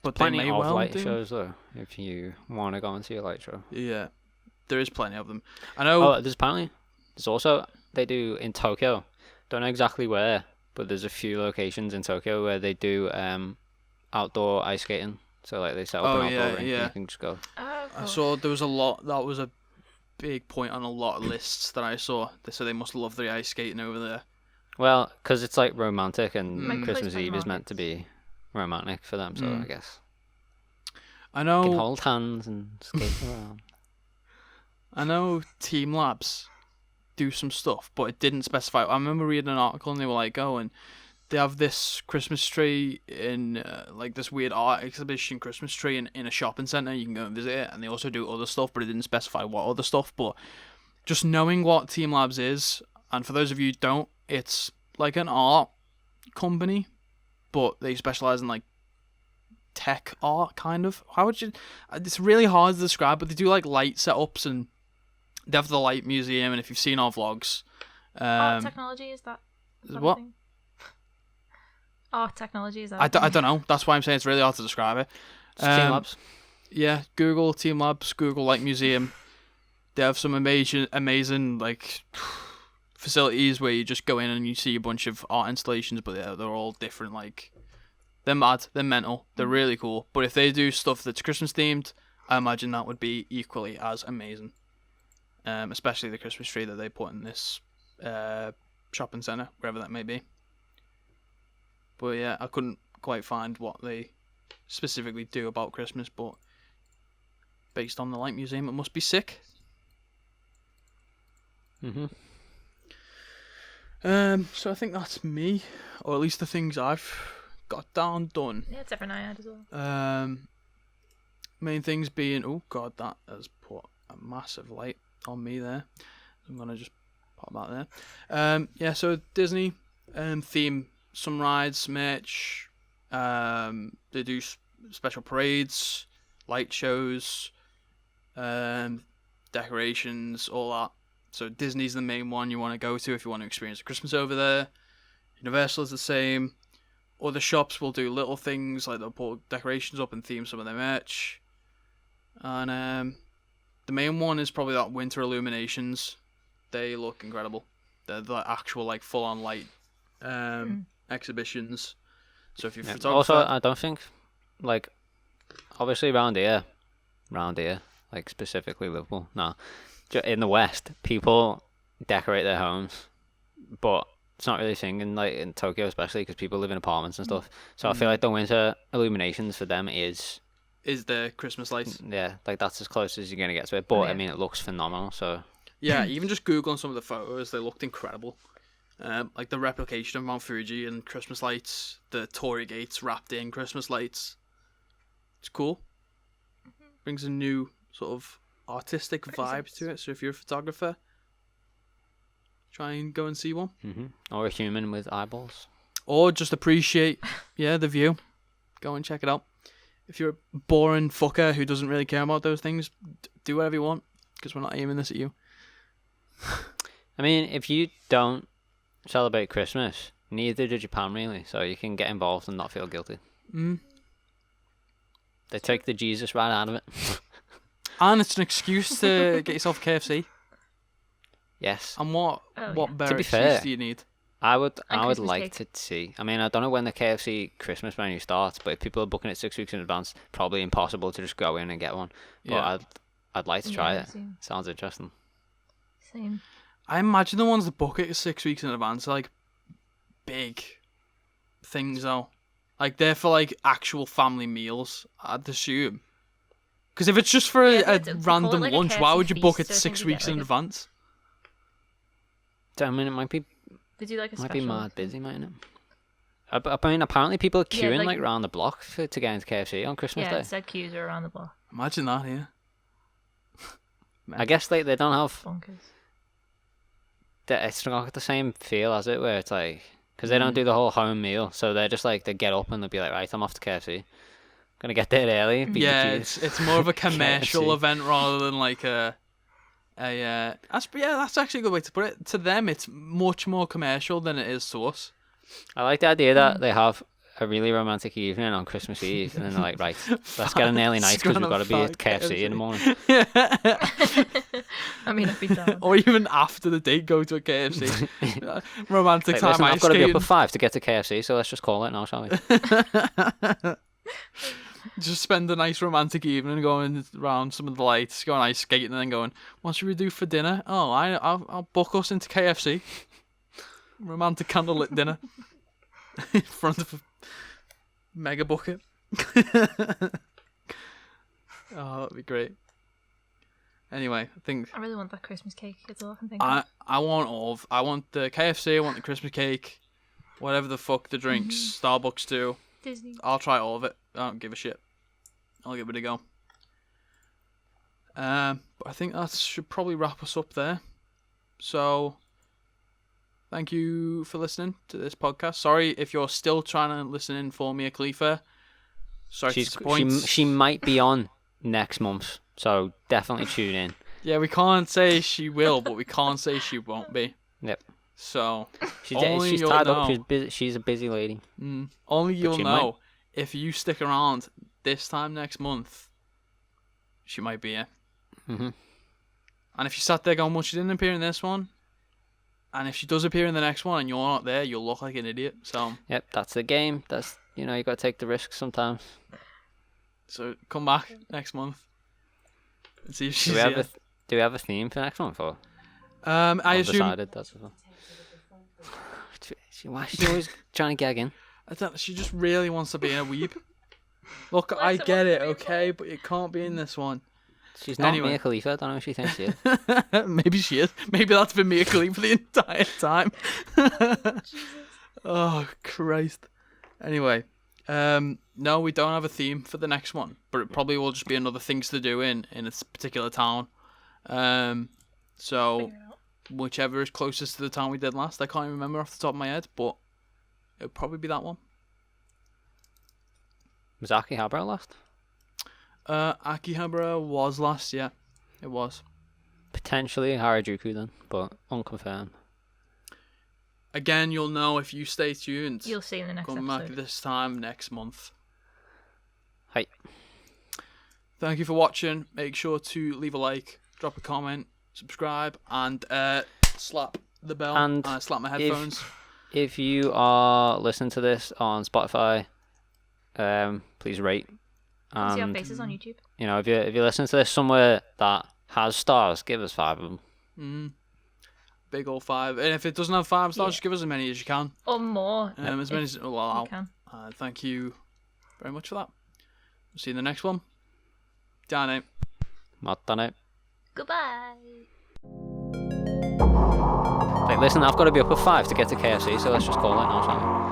but they Plenty may of well light do. shows though, if you want to go and see a light show. Yeah, there is plenty of them. I know. Oh, there's also they do in Tokyo. Don't know exactly where, but there's a few locations in Tokyo where they do outdoor ice skating. So like they set up an outdoor rink and you can just go. Oh, I cool. saw there was a lot. That was a big point on a lot of lists that I saw. They said they must love the ice skating over there. Well, because it's like romantic and Like Christmas place Eve is meant markets. to be romantic for them, so I guess I you can know. hold hands and skate around. I know Team Labs do some stuff, but it didn't specify. I remember reading an article and they were like, "Oh, and they have this Christmas tree in like this weird art exhibition Christmas tree in a shopping centre. You can go and visit it, and they also do other stuff, but it didn't specify what other stuff. But just knowing what Team Labs is, and for those of you who don't, it's like an art company, but they specialize in like tech art, kind of. How would you? It's really hard to describe, but they do like light setups and they have the light museum. And if you've seen our vlogs, Art technology is that a what? thing? Art technology is that? I don't know. That's why I'm saying it's really hard to describe it. Team Labs. Yeah, Google Team Labs, Google Light Museum. They have some amazing like facilities where you just go in and you see a bunch of art installations, but they're all different. Like they're mad, they're mental, they're really cool. But if they do stuff that's Christmas themed, I imagine that would be equally as amazing. Especially the Christmas tree that they put in this shopping centre, wherever that may be. But yeah, I couldn't quite find what they specifically do about Christmas, but based on the Light Museum, it must be sick. Mhm. So I think that's me, or at least the things I've got down done. Yeah, it's everything I had as well. Main things being, oh god, that has put a massive light on me there. I'm gonna just pop that there. Yeah, so Disney theme, some rides, merch. They do special parades, light shows, decorations, all that. So Disney's the main one you want to go to if you want to experience Christmas over there. Universal is the same. Other shops will do little things like they'll put decorations up and theme some of their merch. And the main one is probably that winter illuminations. They look incredible. They're the actual like full on light exhibitions. So if you're a photographer, Also, I don't think like obviously around here, like specifically Liverpool. No, in the West, people decorate their homes, but it's not really a thing in like in Tokyo, especially because people live in apartments and stuff. So I feel like the winter illuminations for them is the Christmas lights. Yeah, like that's as close as you're gonna get to it. But Yeah. I mean, it looks phenomenal. So Yeah, even just Googling some of the photos, they looked incredible. Like the replication of Mount Fuji and Christmas lights, the Torii gates wrapped in Christmas lights. It's cool. Brings a new sort of artistic vibe to it. So if you're a photographer, try and go and see one. or a human with eyeballs. Or just appreciate, the view. Go and check it out. If you're a boring fucker who doesn't really care about those things, do whatever you want, because we're not aiming this at you. I mean, if you don't celebrate Christmas, neither do Japan really. So you can get involved and not feel guilty. They take the Jesus right out of it. And it's an excuse to get yourself KFC. Yes. And what better To be excuse fair, do you need? I would Christmas like cake. to see. I mean, I don't know when the KFC Christmas menu starts, but if people are booking it 6 weeks in advance, probably impossible to just go in and get one. But Yeah. I'd like to try Yeah, it. same. Sounds interesting. Same. I imagine the ones that book it 6 weeks in advance are like big things though. Like they're for like actual family meals, I'd assume. Because if it's just for Yeah, a they call it, random like, a lunch, why KFC would you book it feast, so I 6 think you weeks get, in like, advance? I mean, it might be They do like a might special. be mad busy, mightn't it? I mean, apparently people are Yeah, queuing like- like round the block to get into KFC on Christmas Yeah, Day. it said queues are around the block. Imagine that here. I guess they don't have Bonkers. it's not got the same feel as it, where it's like because they don't do the whole home meal, so they're just like they get up and they'll be like, right, I'm off to KFC. Gonna get there early. Beat the Yeah, queues. it's more of a commercial KFC. event rather than like that's actually a good way to put it. To them, it's much more commercial than it is to us. I like the idea that they have a really romantic evening on Christmas Eve, and then they're like, right, let's get an early night because we've got to be at KFC in the morning. I mean, I'd be down. Or even after the date, go to a KFC. Romantic Like, time listen, ice I've got to be skating. up at 5 to get to KFC, so let's just call it now, shall we? Just spend a nice romantic evening going around some of the lights, going ice skating, and then going, what should we do for dinner? Oh, I'll book us into KFC. Romantic candlelit dinner. In front of a mega bucket. Oh, that'd be great. Anyway, I think I really want that Christmas cake. It's all I can think of. I want the KFC, I want the Christmas cake, whatever the fuck the drinks, Starbucks too. Disney. I'll try all of it. I don't give a shit. I'll give it a go. But I think that should probably wrap us up there. So, thank you for listening to this podcast. Sorry if you're still trying to listen in for Mia Khalifa. Sorry to disappoint. She might be on next month, so definitely tune in. Yeah, we can't say she will, but we can't say she won't be. Yep. So, She's you'll tied know. up. She's a busy lady. Only you'll she know might. if you stick around this time next month. She might be here. Mm-hmm. And if you sat there going, well, she didn't appear in this one, and if she does appear in the next one and you're not there, you'll look like an idiot. So, Yep, that's the game. That's you got to take the risks sometimes. so come back next month and see if she's Do we have here. do we have a theme for next month? Or I assume. undecided, that's as well. Why is she always trying to gag in? I don't. She just really wants to be in a weeb. Look, I Alexa get wants it, to be okay, but it can't be in this one. She's not Anyway. Mia Khalifa. I don't know who she thinks she is. Maybe she is. Maybe that's been Mia Khalifa the entire time. Oh, Christ. Anyway, no, we don't have a theme for the next one, but it probably will just be another things to do in a particular town. So, Figure it out. whichever is closest to the town we did last, I can't even remember off the top of my head, but it'll probably be that one. Was Akihabara last? Akihabara was last, yeah. It was. Potentially Harajuku then, but unconfirmed. Again, you'll know if you stay tuned. You'll see in the next Come back episode. this time next month. Hi. Thank you for watching. Make sure to leave a like, drop a comment, subscribe, and slap the bell. And slap my headphones. If you are listening to this on Spotify, please rate. See our And faces on YouTube. if you listen to this somewhere that has stars, give us 5 of them. Big old 5. And if it doesn't have 5 stars, Yeah. just give us as many as you can. Or more. As many as it will allow. You can. Thank you very much for that. We'll see you in the next one. Down Not done it. Goodbye. Like, listen, I've got to be up at 5 to get to KFC, so let's just call it now, shall we?